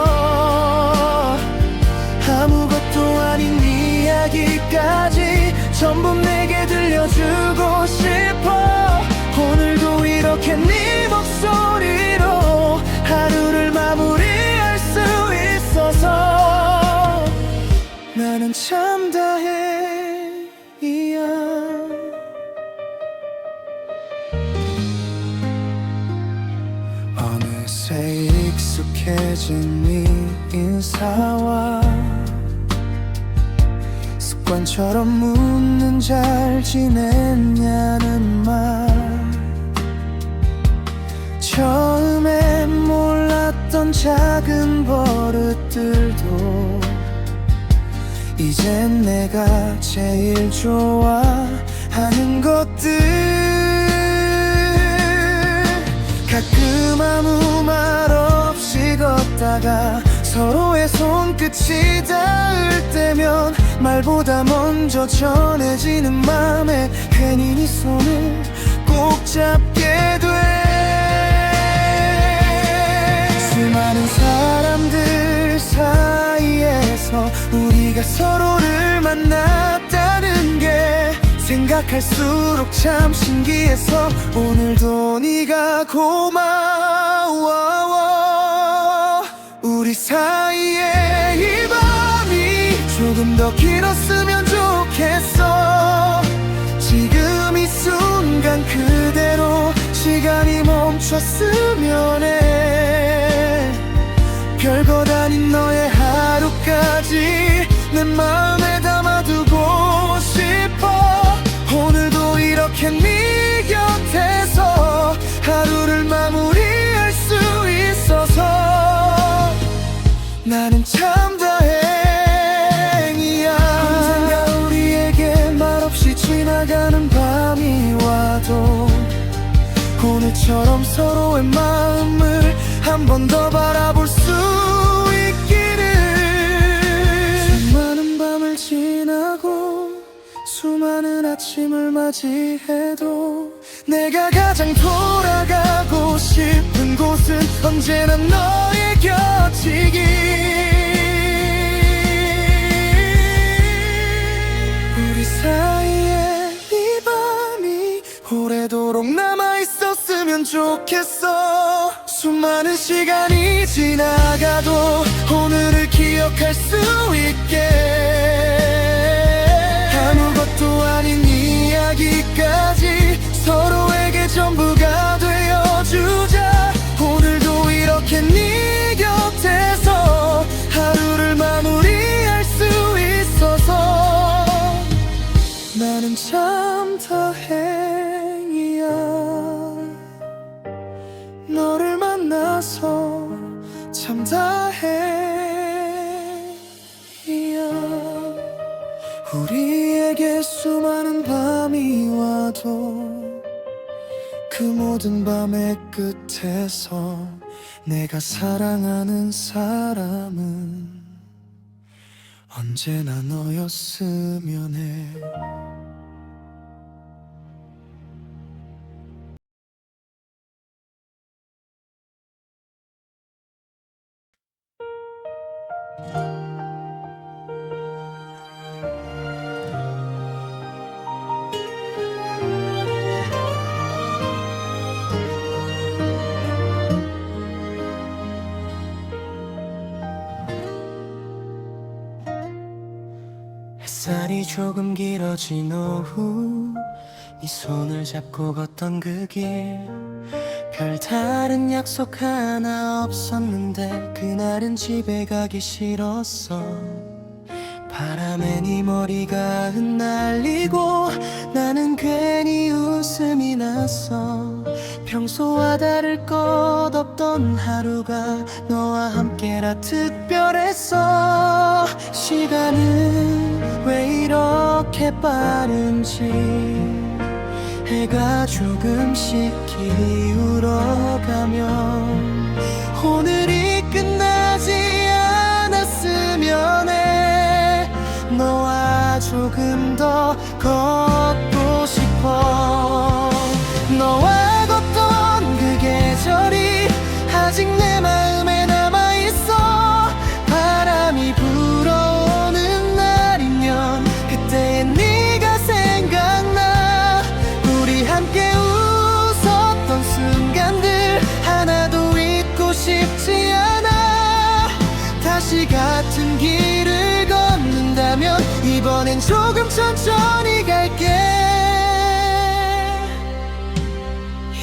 아무것도 아닌 이야기까지 전부 내게 들려주고 싶어. 오늘도 이렇게 네 목소리로 하루를 마무리할 수 있어서 나는 참 다행이야. 어느새 익숙해진 네 인사와 습관처럼 묻는 잘 지냈냐는 말. 처음엔 몰랐던 작은 버릇들도 이젠 내가 제일 좋아하는 것들. 가끔 아무 말 없이 걷다가 서로의 손끝이 닿을 때면 말보다 먼저 전해지는 맘에 괜히 네 손을 꼭 잡게 돼. 수많은 사람들 사이에서 우리가 서로를 만났다는 게 생각할수록 참 신기해서 오늘도 네가 고마워. 우리 사이의 이 밤이 조금 더 길었으면 좋겠어. 지금 이 순간 그대로 시간이 멈췄으면 해. 별것 아닌 너의 하루까지 내 마음에 담아두고 싶어. 오늘도 이렇게 네 곁에서 하루를 마무리할 수 있어서 나는 참 다행이야. 언젠가 우리에게 말없이 지나가는 밤이 와도 오늘처럼 서로의 마음을 한 번 더 바라볼 수 있기를. 수많은 밤을 지나고 수많은 아침을 맞이해도 내가 가장 돌아가고 싶은 곳은 언제나 너의 곁이기. 우리 사이에 이 밤이 오래도록 남아있었으면 좋겠어. 수많은 시간이 지나가도 오늘을 기억할 수 있게. 아무것도 아닌 난 참 다행이야. 너를 만나서 참 다행이야. 우리에게 수많은 밤이 와도 그 모든 밤의 끝에서 내가 사랑하는 사람은 언제나 너였으면 해. 햇살이 조금 길어진 오후, 네 손을 잡고 걷던 그 길, 별다른 약속 하나 없었는데 그날은 집에 가기 싫었어. 바람에 네 머리가 흩날리고 나는 괜히 웃음이 났어. 평소와 다를 것 없던 하루가 너와 함께라 특별했어. 시간은 왜 이렇게 빠른지 해가 조금씩 기울어가면 오늘이 끝나지 않았으면 해. 너와 조금 더 걷고 싶어. 너와 걷던 그 계절이 아직 내 마음에 남아있어. 바람이 불어오는 날이면 그때의 네가 생각나. 우리 함께 웃었던 순간들 하나도 잊고 싶지 않아. 다시 같은 길을 걷는다면 이번엔 조금 천천히 갈게.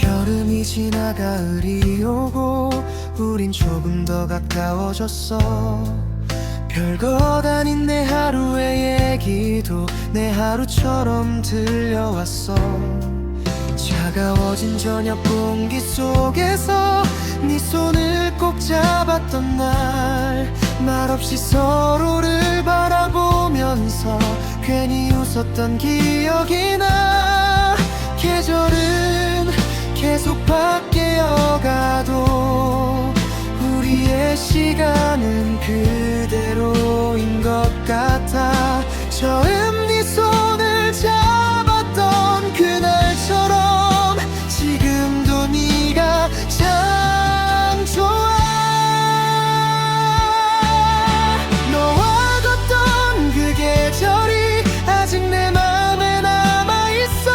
여름이 지나 가을이 오고 우린 조금 더 가까워졌어. 별것 아닌 내 하루의 얘기도 내 하루처럼 들려왔어. 차가워진 저녁 공기 속에서 네 손을 꼭 잡았던 날, 말없이 서로를 바라보면서 괜히 웃었던 기억이 나. 계절은 계속 바뀌어가도 우리의 시간은 그대로인 것 같아. 처음 네 손을 잡았던 그날처럼 지금도 네가 참 좋아. 너와 걷던 그 계절이 아직 내 맘에 남아있어.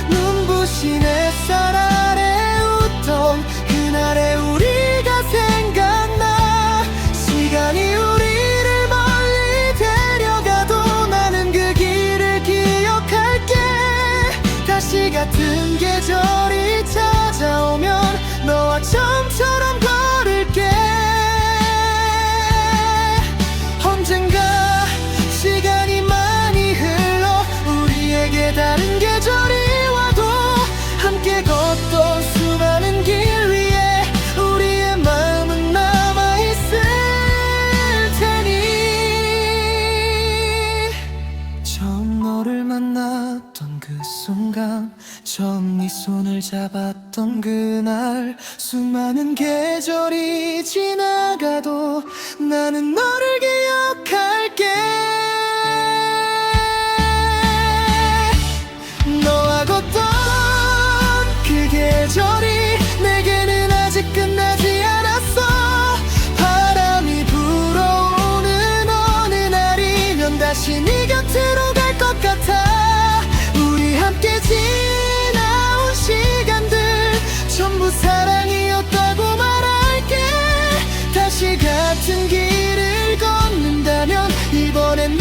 눈부신 햇살 아래 웃던 그날의 우리가 생각나. 시간이 우리를 멀리 데려가도 나는 그 길을 기억할게. 다시 같은 계절이 찾아오면 너와 처음처럼 걸을게. 언젠가 시간이 많이 흘러 우리에게 다른 계절이 와도 함께 걷던 수많은 길 위에 우리의 마음은 남아있을 테니. 처음 너를 만났던 그 순간, 처음 네 손을 잡았던 그날, 수많은 계절이 지나가도 나는 너를 기억할게. 너와 걷던 그 계절이 내게는 아직 끝나지 않았어. 바람이 불어오는 어느 날이면 다시 네 곁으로 갈 것 같아. 우리 함께 지나온 시간들 전부 사랑이었다고 말할게. 다시 같은 길을 걷는다면 이번엔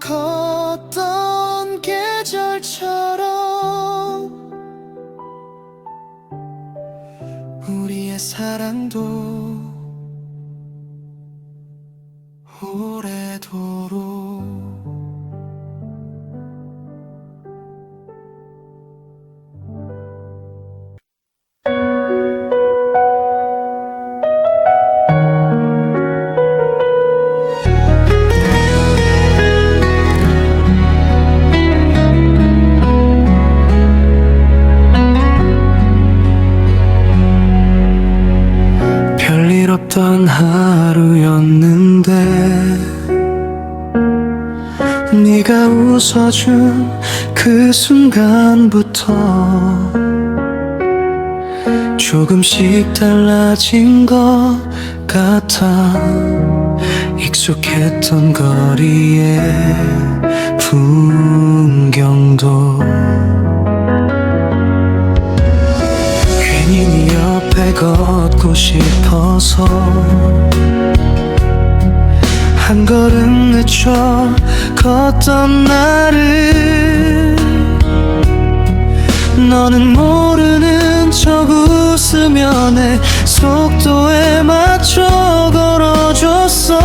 걷던 계절처럼 우리의 사랑도 오래도록 별일 없던 하루였는데 네가 웃어준 그 순간부터 조금씩 달라진 것 같아. 익숙했던 거리의 풍경도 괜히 네 옆에 걷고 싶어서 한 걸음 늦춰 걷던 나를 너는 모르는 척 웃으며 내 속도에 맞춰 걸어줬어.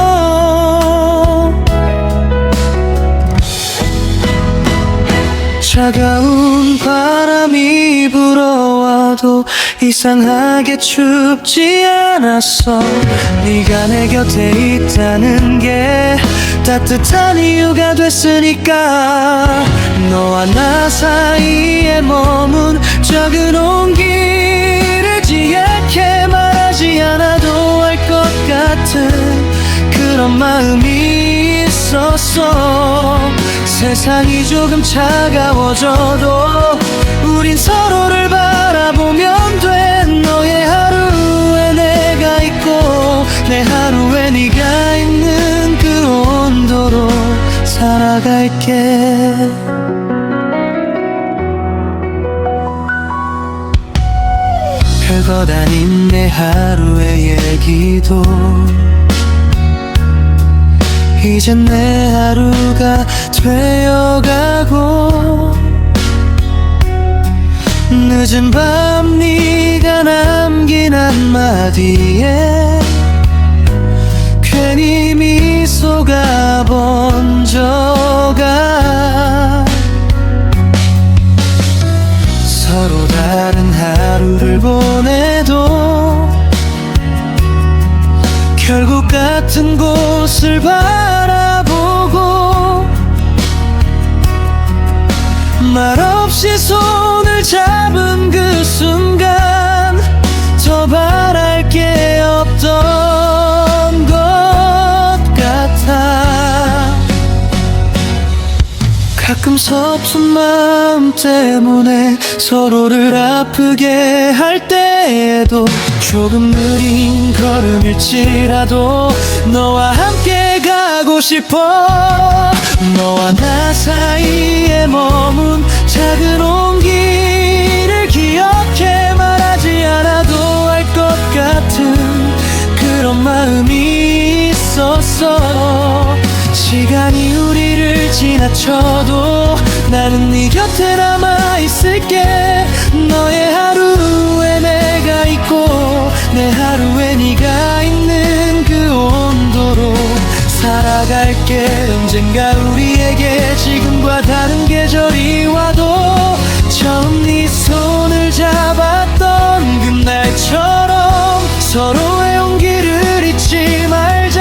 차가운 바람이 불어와도 이상하게 춥지 않았어. 네가 내 곁에 있다는 게 따뜻한 이유가 됐으니까. 너와 나 사이에 머문 적은 온기를 지약해 말하지 않아도 알 것 같은 그런 마음이 있었어. 세상이 조금 차가워져도 우린 서로를 바라보면 돼. 너의 하루에 내가 있고 내 하루에 네가 있는 그 온도로 살아갈게. 별것 아닌 내 하루의 얘기도 이젠 내 하루가 되어가고 늦은 밤 네가 남긴 한마디에 괜히 미소가 번져가. 서로 다른 하루를 보내도 결국 같은 곳을 바라보고 말없이 손을 잡은 그 순간 더 바랄 게 없던 것 같아. 가끔 서툰 마음 때문에 서로를 아프게 할 때에도 조금 느린 걸음일지라도 너와 함께 가고 싶어. 너와 나 사이에 머문 작은 온기를 기억해 말하지 않아도 알 것 같은 그런 마음이 있었어. 시간이 우리를 지나쳐도 나는 네 곁에 남아있을게. 너의 하루에 내가 있고 내 하루에 네가 있는 그 온도로 살아갈게. 언젠가 우리에게 지금과 다른 계절이 와도 처음 네 손을 잡았던 그날처럼 서로의 용기를 잊지 말자.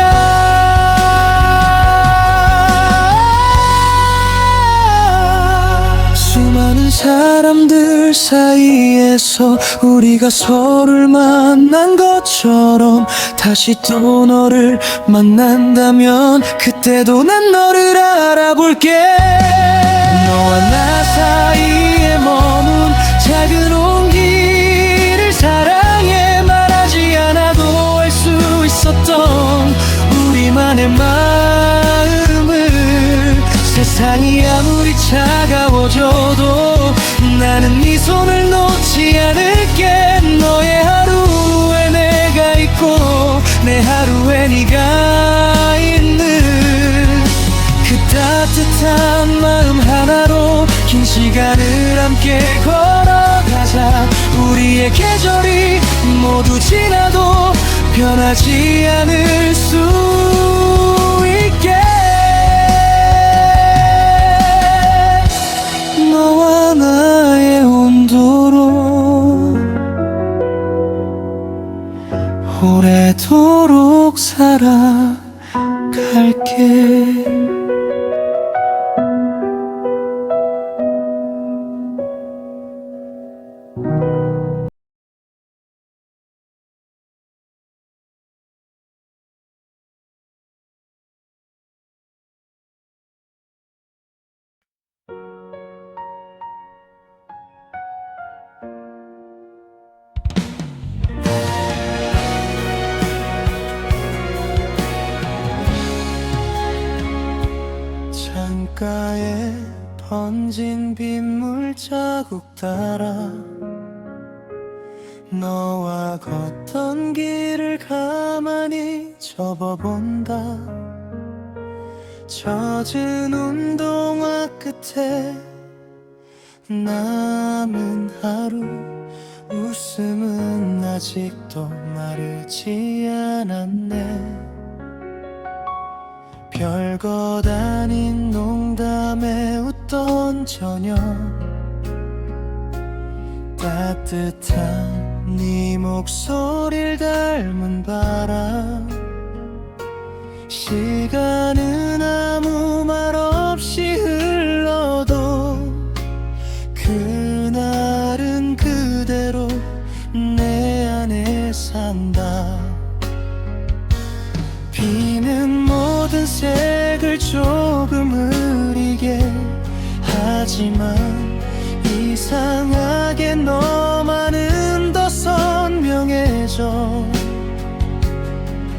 수많은 사람들 사이에서 우리가 서로를 만난 것처럼 다시 또 너를 만난다면 그때도 난 너를 알아볼게. 너와 나 사이에 머문 작은 온기를 사랑해 말하지 않아도 알 수 있었던 우리만의 마음을 세상이 아무리 차가워져도 나는 네 손을 놓지 않을게. 너의 하루에 내가 있고 내 하루에 네가 있는 그 따뜻한 변하지 않을 수 있게 너와 나의 온도로 오래도록 살아갈게. 창가에 번진 빗물 자국 따라 너와 걷던 길을 가만히 접어본다. 젖은 운동화 끝에 남은 하루, 웃음은 아직도 마르지 않았네. 별것 아닌 농담에 웃던 저녁, 따뜻한 네 목소리를 닮은 바람. 시간은 아무 말 없이 흘러도 그날은 그대로 내 안에 산다. 비는 모든 색을 조금 흐리게 하지만 이상하게 너만은 더 선명해져.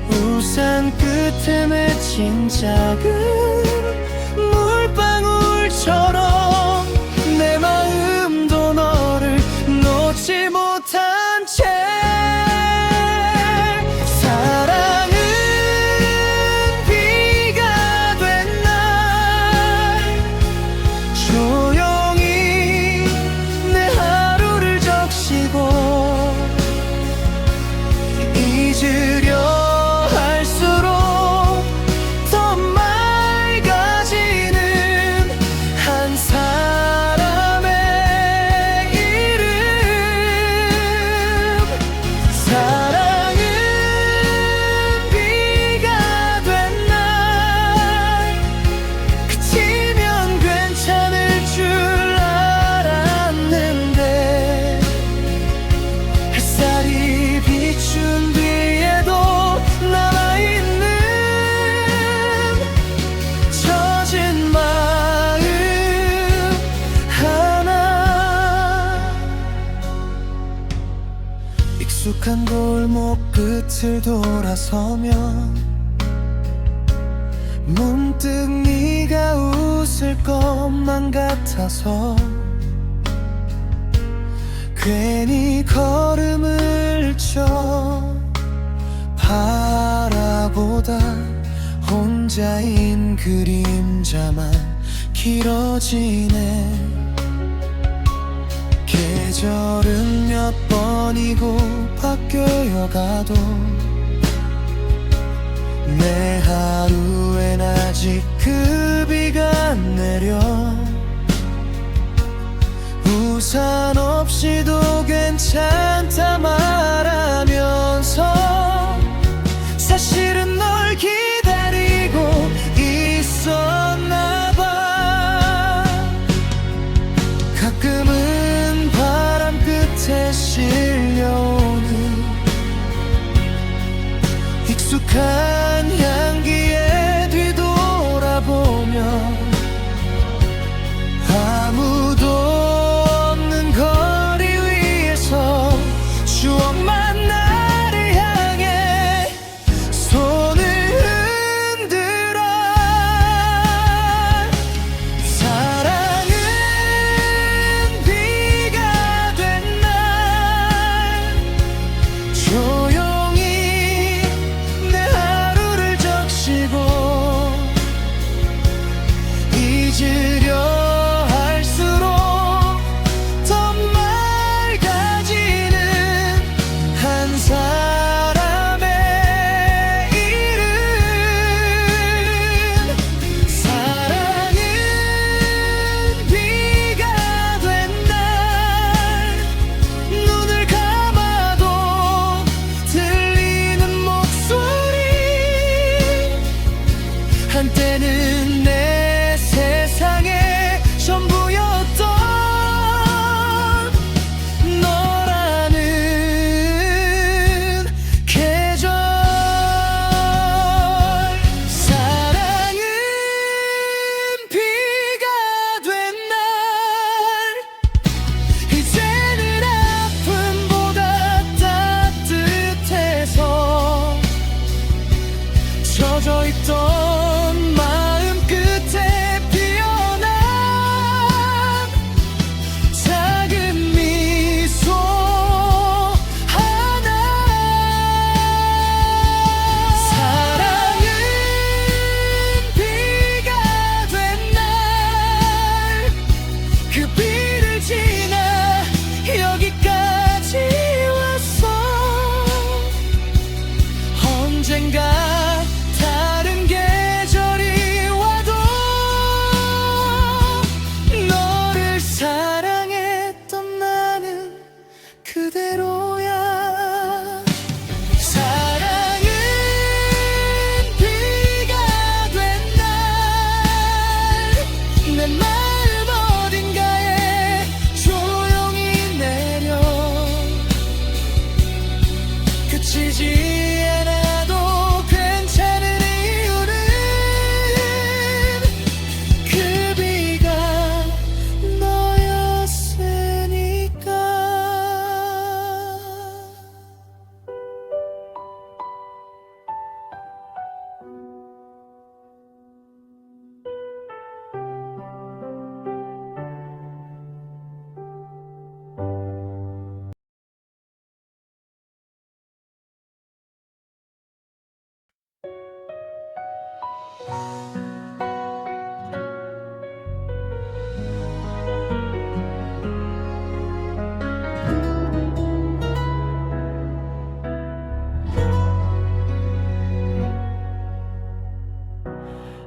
우산 끝에 맺힌 작은 물방울처럼 내 마음도 너를 놓지 못한 채. 익숙한 골목 끝을 돌아서면 문득 네가 웃을 것만 같아서 괜히 걸음을 쳐 바라보다 혼자인 그림자만 길어지네. 계절은 몇 번이고 바뀌어가도 내 하루엔 아직 그 비가 내려. 우산 없이도 괜찮다 말하면서 사실은 널 기다리고 있었나 봐. 가끔은 바람 끝에 실려오는 익숙한 향기에 뒤돌아보며 아무도 없는 거리 위에서 추억만 나를 향해 손을 흔들어. 사랑은 비가 된 날 조용히 내 하루를 있던 마음 끝에 피어난 작은 미소 하나. 사랑은 비가 된 날, 그 비를 지나 여기까지 왔어. 언젠가 다른 계절이 와도 너를 사랑했던 나는 그대로야. 사랑은 비가 된 날, 내 마음 어딘가에 조용히 내려 그치지 않아도 괜찮은 이유는 그 비가 너였으니까.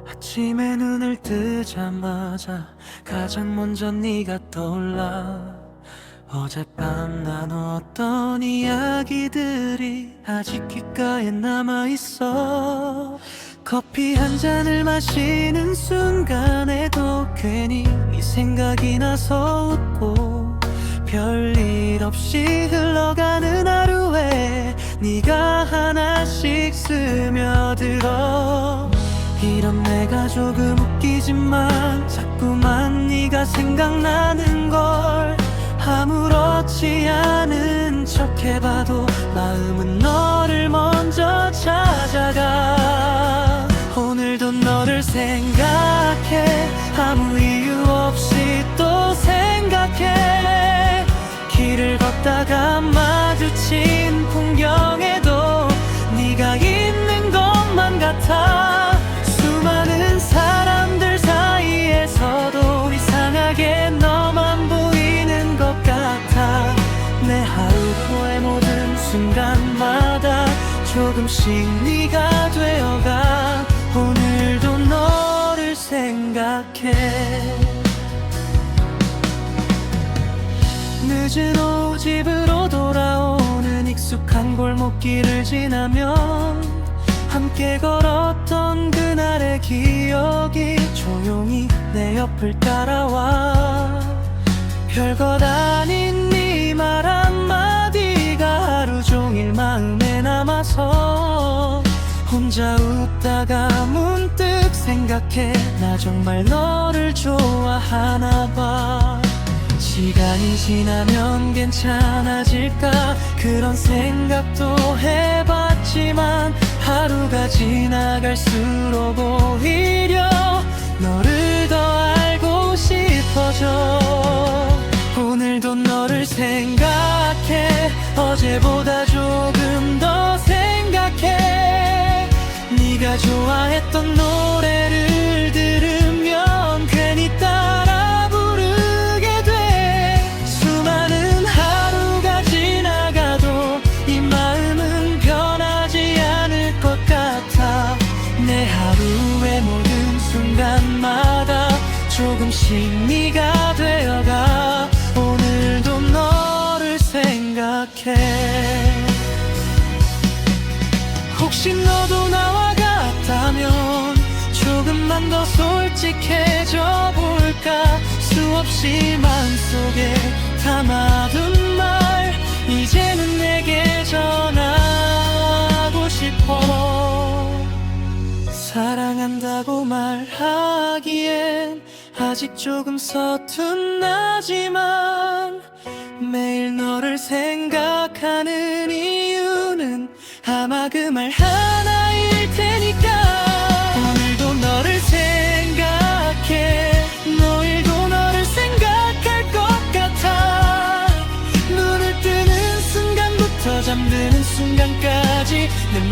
아침에 눈을 뜨자마자 가장 먼저 네가 떠올라. 어젯밤 나눴던 이야기들이 아직 귓가에 남아있어. 커피 한 잔을 마시는 순간에도 괜히 네 생각이 나서 웃고, 별일 없이 흘러가는 하루에 네가 하나씩 스며들어. 이런 내가 조금 웃기지만 자꾸만 네가 생각나는 걸. 아무렇지 않은 척 해봐도 마음은 너를 먼저 찾아가. 오늘도 너를 생각해, 아무 이유 없이 또 생각해. 길을 걷다가 마주친 풍경에도 네가 있는 것만 같아. 수많은 사람들 사이에서도 이상하게 너만 보이는 것 같아. 내 하루의 모든 순간마다 조금씩 네가 되어가. 오늘도 너를 생각해. 늦은 오후 집으로 돌아오는 익숙한 골목길을 지나면 함께 걸었던 그날의 기억이 조용히 내 옆을 따라와. 별것 아닌 네 말 한마디가 하루 종일 마음에 남아서 혼자 웃다가 문득 생각해. 나 정말 너를 좋아하나 봐. 시간이 지나면 괜찮아질까 그런 생각도 해봤지만 하루가 지나갈수록 오히려 너를 더 알고 싶어져. 오늘도 너를 생각해, 어제보다 조금 더 생각해. 네가 좋아했던 노래를 들으면 괜히 따라 부르게 돼. 수많은 하루가 지나가도 이 마음은 변하지 않을 것 같아. 내 하루의 모든 순간마다 조금씩 네가 되어가. 오늘도 너를 생각해. 혹시 너도 나와 같다면 조금만 더 솔직해져 볼까. 수없이 마음속에 담아둔 말 이제는 내게 전하고 싶어. 사랑한다고 말하기엔 아직 조금 서툰하지만 매일 너를 생각하는 이유는 아마 그 말 하나일 테니까.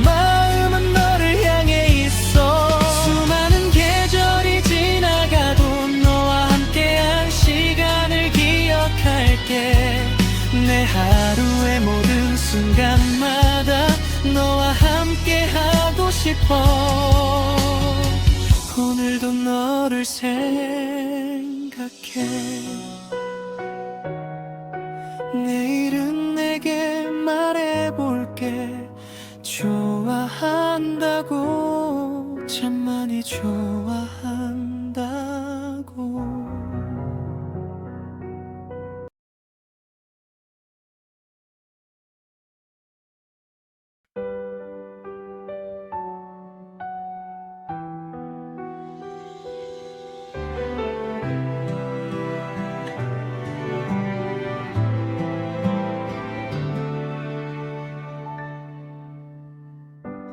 마음은 너를 향해 있어. 수많은 계절이 지나가도 너와 함께한 시간을 기억할게. 내 하루의 모든 순간마다 너와 함께하고 싶어. 오늘도 너를 생각해. 내일은 내게 말해볼게. 좋아한다고, 참 많이 좋아한다고.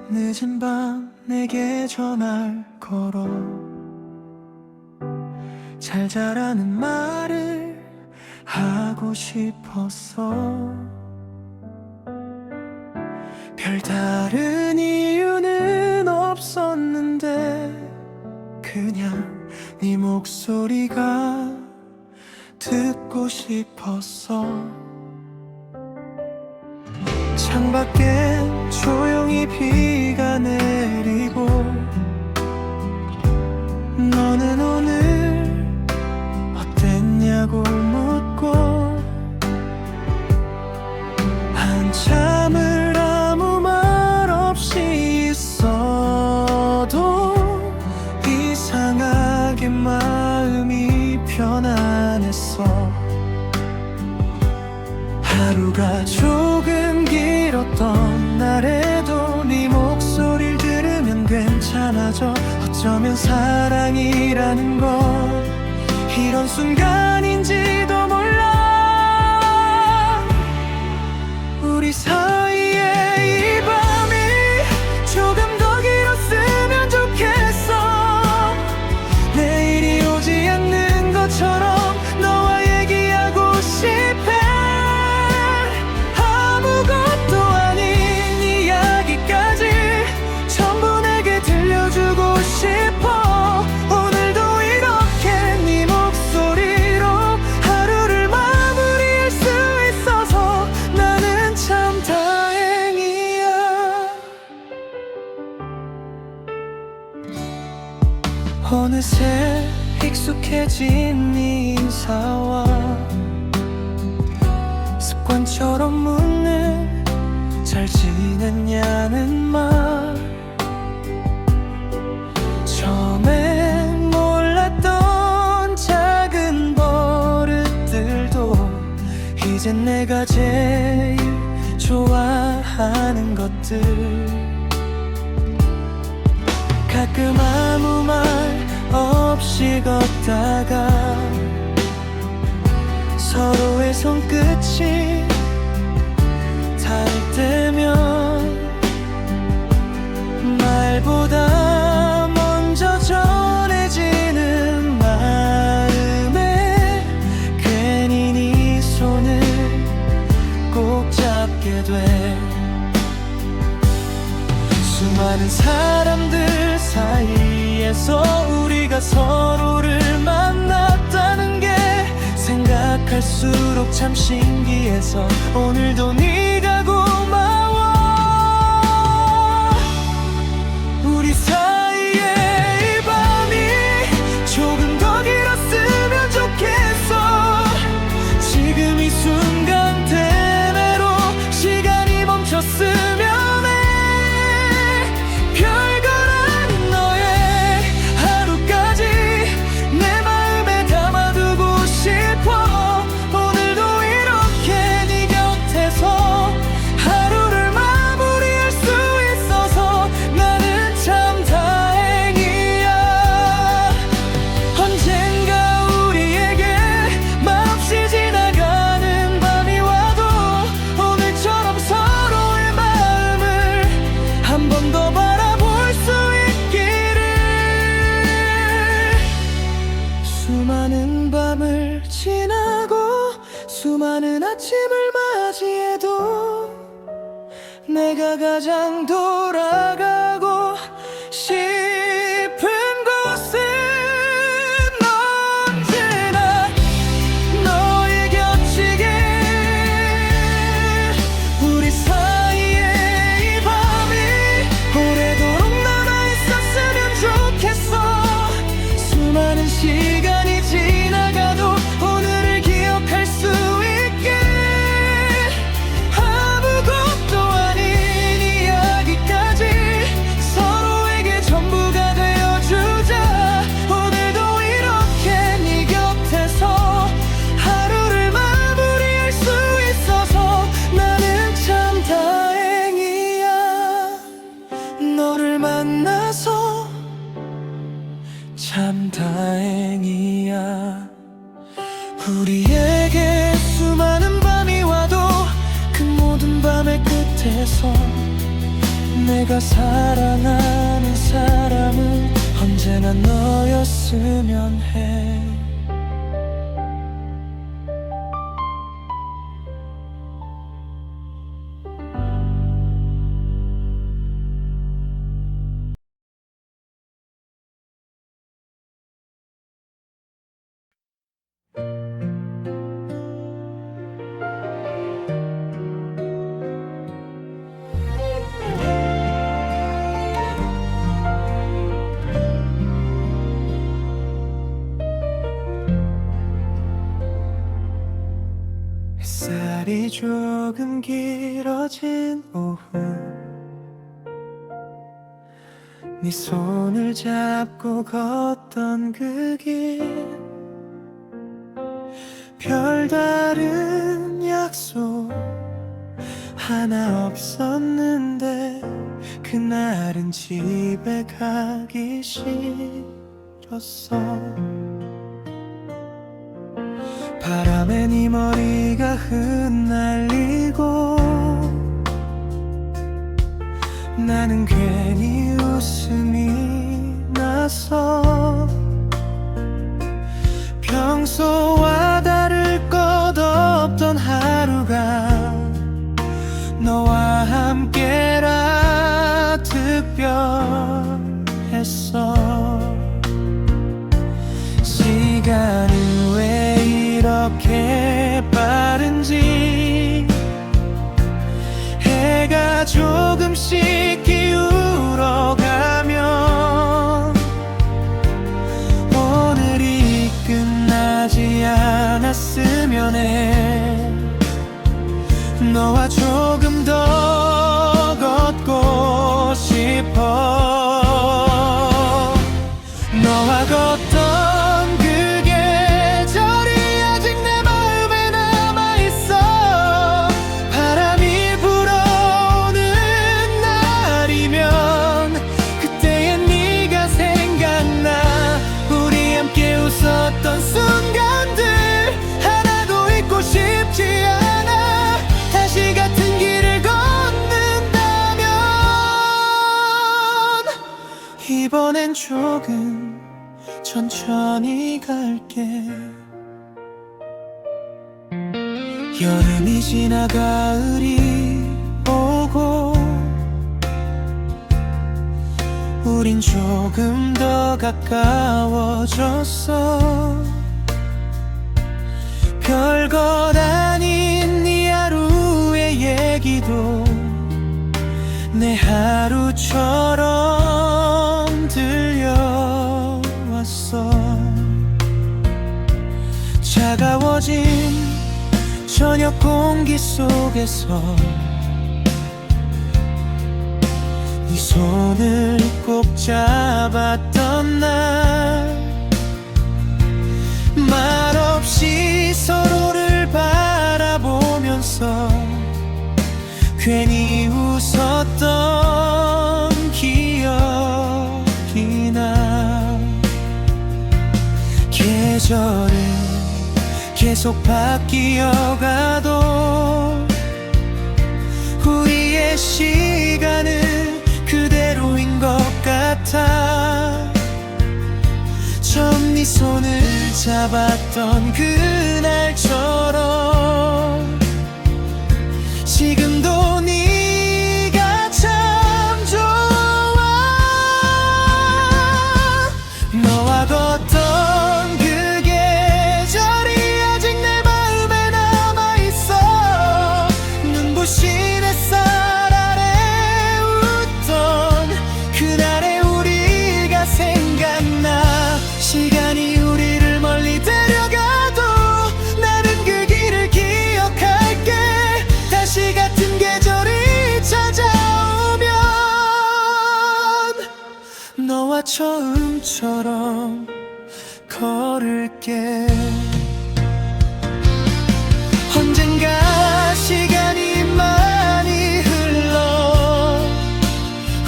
늦은 밤 내게 전화를 걸어 잘 자라는 말을 하고 싶었어. 별다른 이유는 없었는데 그냥 네 목소리가 듣고 싶었어. 창밖엔 조용히 비가 내리고 너는 오늘 어땠냐고 묻고 한참을 아무 말 없이 있어도 이상하게 마음이 편안했어. 하루가 조금 길었던 날에도 네 목소리를 들으면 괜찮아져. 어쩌면 사랑이라는 건 이런 순간인지도 몰라. 우리 사이에 이 밤이 조금 더 길었으면 좋겠어. 내일이 오지 않는 것처럼 너와 얘기하고 싶어. 아무것도 아닌 이야기까지 전부 내게 들려주고 싶어. 오늘도 이렇게 네 목소리로 하루를 마무리할 수 있어서 나는 참 다행이야. 어느새 익숙해진 네 인사와 습관처럼 묻는 잘 지냈냐는 말. 처음엔 몰랐던 작은 버릇들도 이젠 내가 제일 좋아하는 것들. 가끔 아무 말 없이 걷다가 서로의 손끝이 닿을 때면 말보다 먼저 전해지는 마음에 괜히 네 손을 꼭 잡게 돼. 수많은 사람들 사이에서 우리가 서로를 만났다는 게 생각할수록 참 신기해서 오늘도 네가 고마워. 우리 사이에 이 밤이 조금 더 길었으면 좋겠어. 지금 이 순간 대매로 시간이 멈췄으면 해. 별걸 아닌 너의 하루까지 내 마음에 담아두고 싶어. 오늘도 이렇게 네 곁에서 만나서 참 다행이야. 우리에게 수많은 밤이 와도 그 모든 밤의 끝에서 내가 사랑하는 사람은 언제나 너였으면 해. 햇살이 조금 길어진 오후, 네 손을 잡고 걷던 그 길, 별다른 약속 하나 없었는데 그날은 집에 가기 싫었어. 바람에 네 머리가 흩날리고 나는 괜히 웃음이 나서 평소와 다를 것 없던 하루가 너와 함께라 특별했어. 시간은 왜 이렇게 빠른지 해가 조금씩 기울어가면 오늘이 끝나지 않았으면 해. 너와 조금 더 걷고 싶어. 너와 걷던 그 계절이 아직 내 마음에 남아있어. 바람이 불어오는 날이면 그때의 네가 생각나. 우리 함께 웃었던 순간들 하나도 잊고 싶지 않아. 다시 같은 길을 걷는다면 이번엔 조금 천천히 갈게. 여름이 지나 가을이 오고 우린 조금 더 가까워졌어. 별것 아닌 네 하루의 얘기도 내 하루처럼 들려왔어. 차가워진 저녁 공기 속에서 네 손을 꼭 잡았던 날, 말없이 서로를 바라보면서 괜히 웃었던 기억이 나. 계절은 계속 바뀌어가도 우리의 시간은 그대로인 것 같아. 처음 네 손을 잡았던 그날처럼 지금도 네가 참 좋아. 너와 걷던 그 계절이 아직 내 마음에 남아있어. 눈부신 햇살 아래 웃던 그날의 우리가 생각나. 시간이 우리를 멀리 데려가도 나는 그 길을 기억할게. 다시 같은 계절이 찾아오면 너와 처음처럼 걸을게. 언젠가 시간이 많이 흘러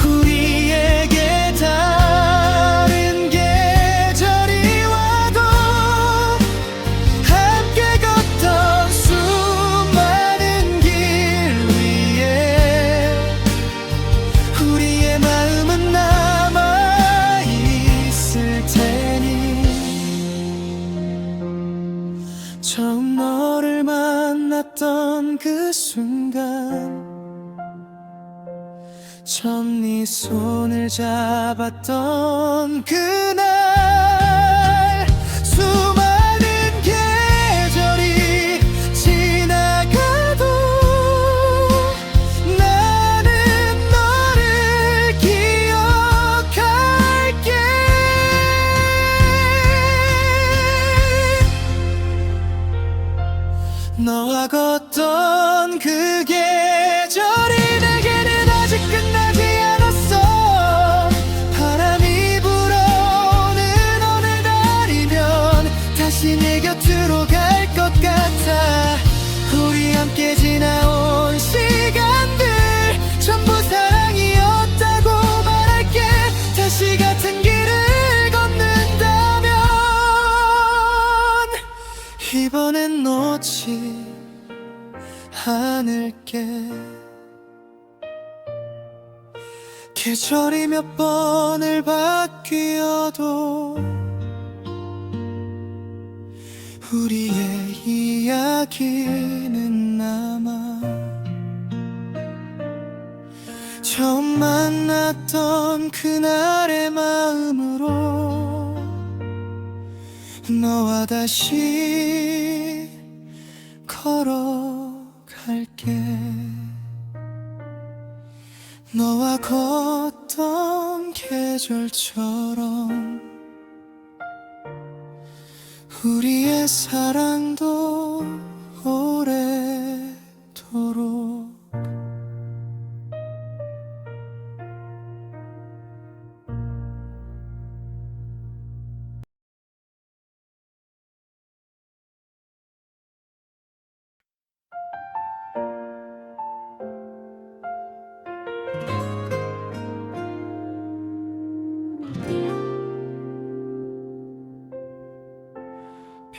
우리에게 순간 처음 네 손을 잡았던 그날 수많은 계절이 지나가도 나는 너를 기억할게. 너와 걷던 그 계절이 내게는 아직 끝나지 않았어. 바람이 불어오는 어느 날이면 다시 내 곁으로 갈 것 같아. 우리 함께 지나온 시간들 전부 사랑이었다고 말할게. 다시 같은 길을 걷는다면 이번엔 놓지 않을게. 계절이 몇 번을 바뀌어도 우리의 이야기는 남아. 처음 만났던 그날의 마음으로 너와 다시 걸어갈게. 너와 걷던 계절처럼 우리의 사랑도 오래도록.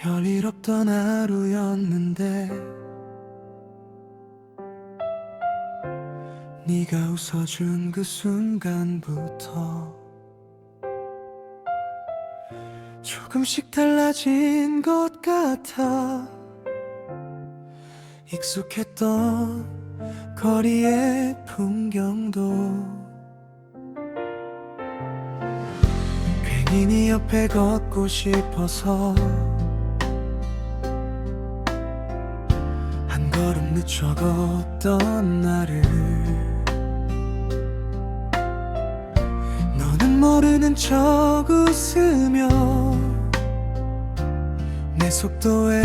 별일 없던 하루였는데 네가 웃어준 그 순간부터 조금씩 달라진 것 같아. 익숙했던 거리의 풍경도 괜히 네 옆에 걷고 싶어서 한 걸음 늦춰 걷던 나를 너는 모르는 척 웃으며 내 속도에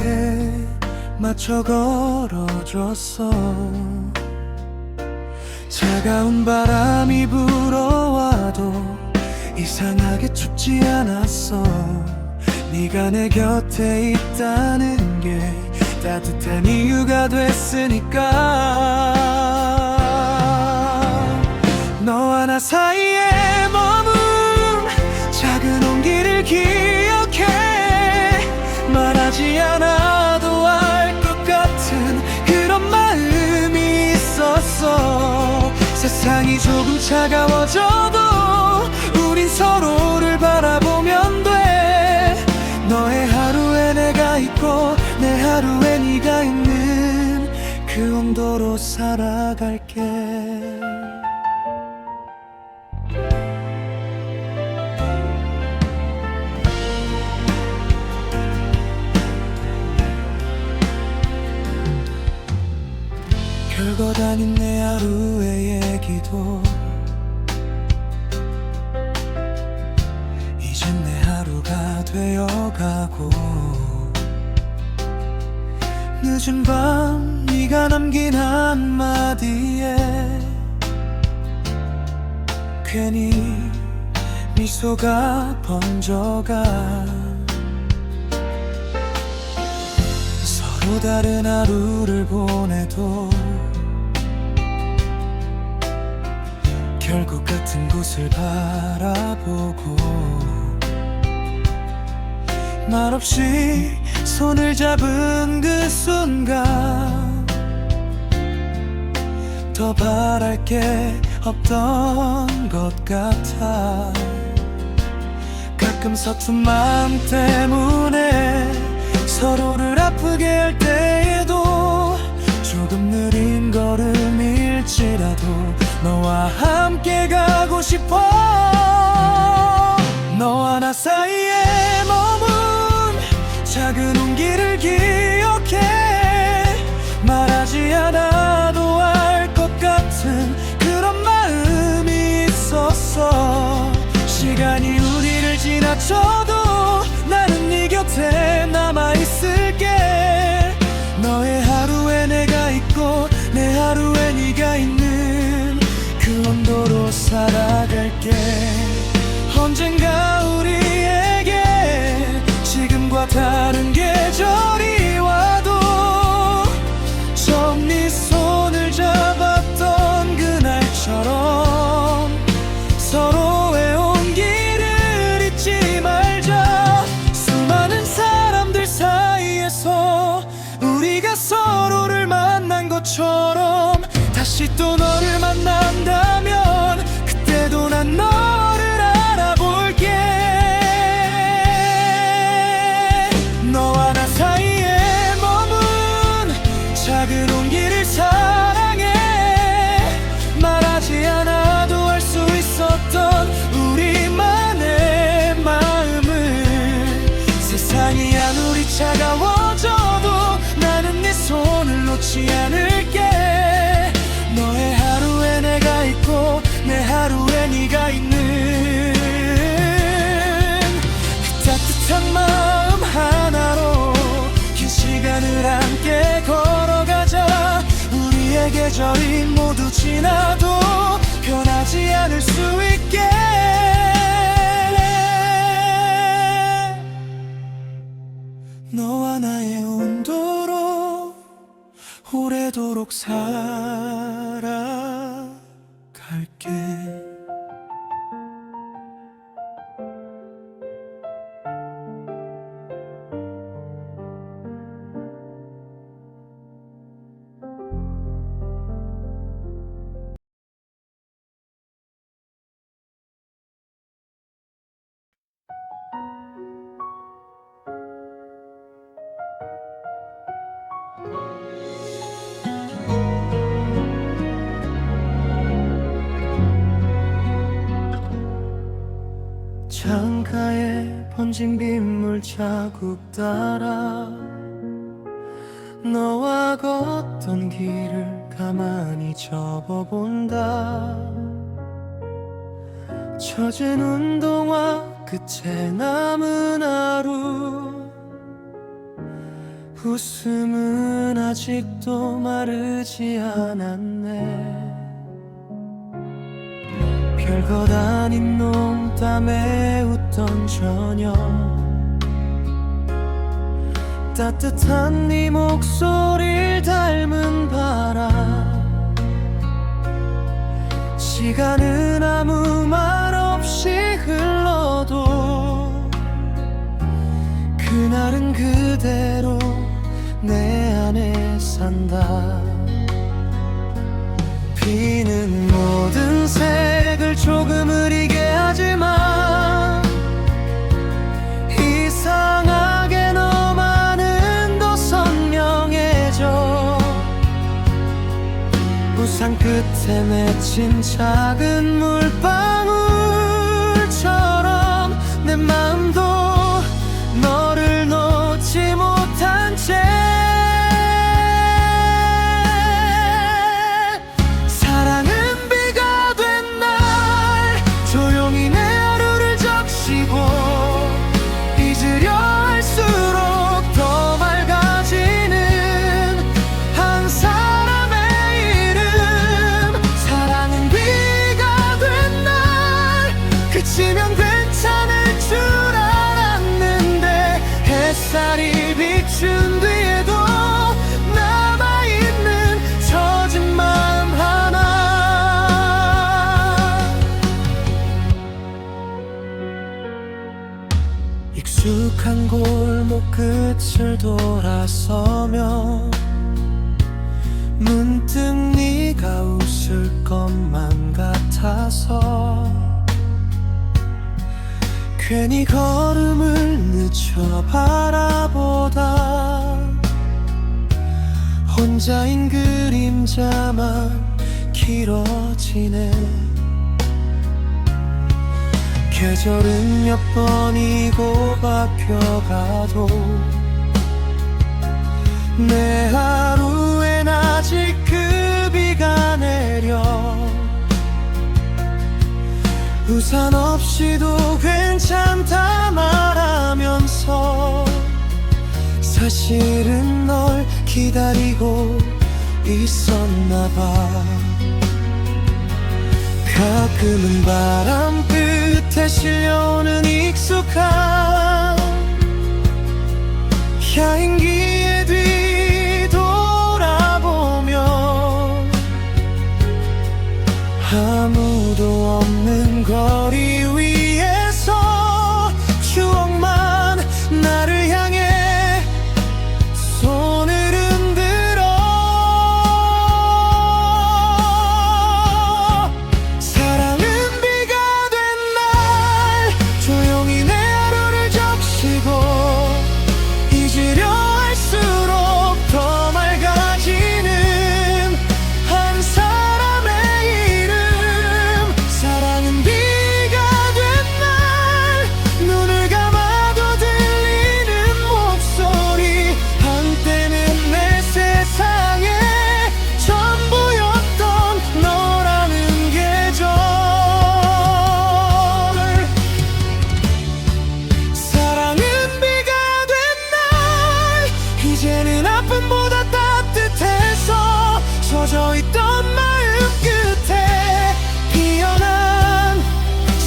맞춰 걸어줬어. 차가운 바람이 불어와도 이상하게 춥지 않았어. 네가 내 곁에 있다는 게 따뜻한 이유가 됐으니까. 너와 나 사이에 머문 작은 온기를 기억해. 말하지 않아도 알 것 같은 그런 마음이 있었어. 세상이 조금 차가워져도 우린 서로를 바라보면 돼. 너의 하루에 내가 있고 내 하루에 네가 있는 그 온도로 살아갈게. 별것 아닌 내 하루의 얘기도 이젠 내 하루가 되어가고. 늦은 밤 네가 남긴 한마디에 괜히 미소가 번져가. 서로 다른 하루를 보내도 결국 같은 곳을 바라보고 말없이 손을 잡은 그 순간 더 바랄 게 없던 것 같아. 가끔 서툰 마음 때문에 서로를 아프게 할 때에도 조금 느린 걸음일지라도 너와 함께 가고 싶어. 너와 나 사이에 머문 작은 온기를 기억해. 말하지 않아도 알 것 같은 그런 마음이 있었어. 시간이 우리를 지나쳐도 나는 네 곁에 남아있을게. 너의 하루에 내가 있고 내 하루에 네가 있는 그 온도로 살아갈게. 언젠가 우리에게 지금과 다른 계절이 와도 처음 네 손을 잡았던 그날처럼 서로의 온기를 잊지 말자. 수많은 사람들 사이에서 우리가 서로를 만난 것처럼 다시 또 너를 만난다면 그때도 난 너를 알아볼게. 너와 나 사이에 머문 작은 온기를 사랑해. 말하지 않아도 알 수 있었던 우리만의 마음을. 세상이 아무리 차가워져도 나는 네 손을 놓지 않을게. 너의 하루에 내가 있고 내 하루에 네가 있는 그 따뜻한 마음 하나로 긴 시간을 함께 걸어가자. 우리의 계절이 모두 지나도 변하지 않을 수 있게. 너와 나의 온도로 오래도록 살아갈게. 창가에 번진 빗물 자국 따라 너와 걷던 길을 가만히 접어본다. 젖은 운동화 끝에 남은 하루. 웃음은 아직도 마르지 않았네. 별것 아닌 농담에 웃던 저녁. 따뜻한 네 목소리를 닮은 바람. 시간은 아무 말 없이 흘러도 그날은 그대로 내 안에 산다. 비는 모든 색을 조금 흐리게 하지만 이상하게 너만은 더 선명해져. 우산 끝에 맺힌 작은 물방울처럼 내 마음도 너를 놓지 못한 채 햇살이 비춘 뒤에도 남아있는 젖은 마음 하나. 익숙한 골목 끝을 돌아서며 문득 네가 웃을 것만 같아서 괜히 걸음을 늦춰 바라보다 혼자인 그림자만 길어지네. 계절은 몇 번이고 바뀌어가도 내 하루엔 아직 그 비가 내려. 우산 없이도 괜찮다 말하면서 사실은 널 기다리고 있었나 봐. 가끔은 바람 끝에 실려오는 익숙한 향기에 뒤돌아보며 아무도 없는 거리 위에서 추억만 나를 향해 손을 흔들어. 사랑은 비가 된 날 조용히 내 하루를 적시고 잊으려 할수록 더 맑아지는 한 사람의 이름. 사랑은 비가 된 날 눈을 감아도 들리는 목소리. 한때는 내 세상의 전부였던 너라는 계절. 사랑은 비가 된 날 이제는 아픔보다 따뜻해서 젖어있던 마음 끝에 피어난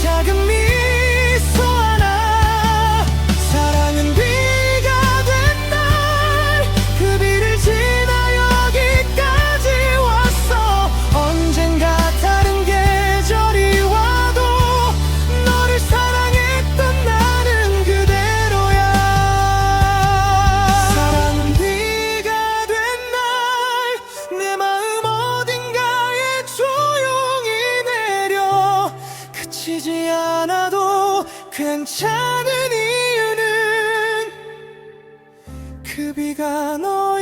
작은 미소 하나. 사랑은 비가 된 날 그 비를 지나 여기까지 왔어. 언젠가 다른 계절이 와도 너를 사랑했던 나는 그대로야. 사랑은 비가 된 날 내 마음 어딘가에 조용히 내려. 그치지 않아도 괜찮은 이유는 그 비가 너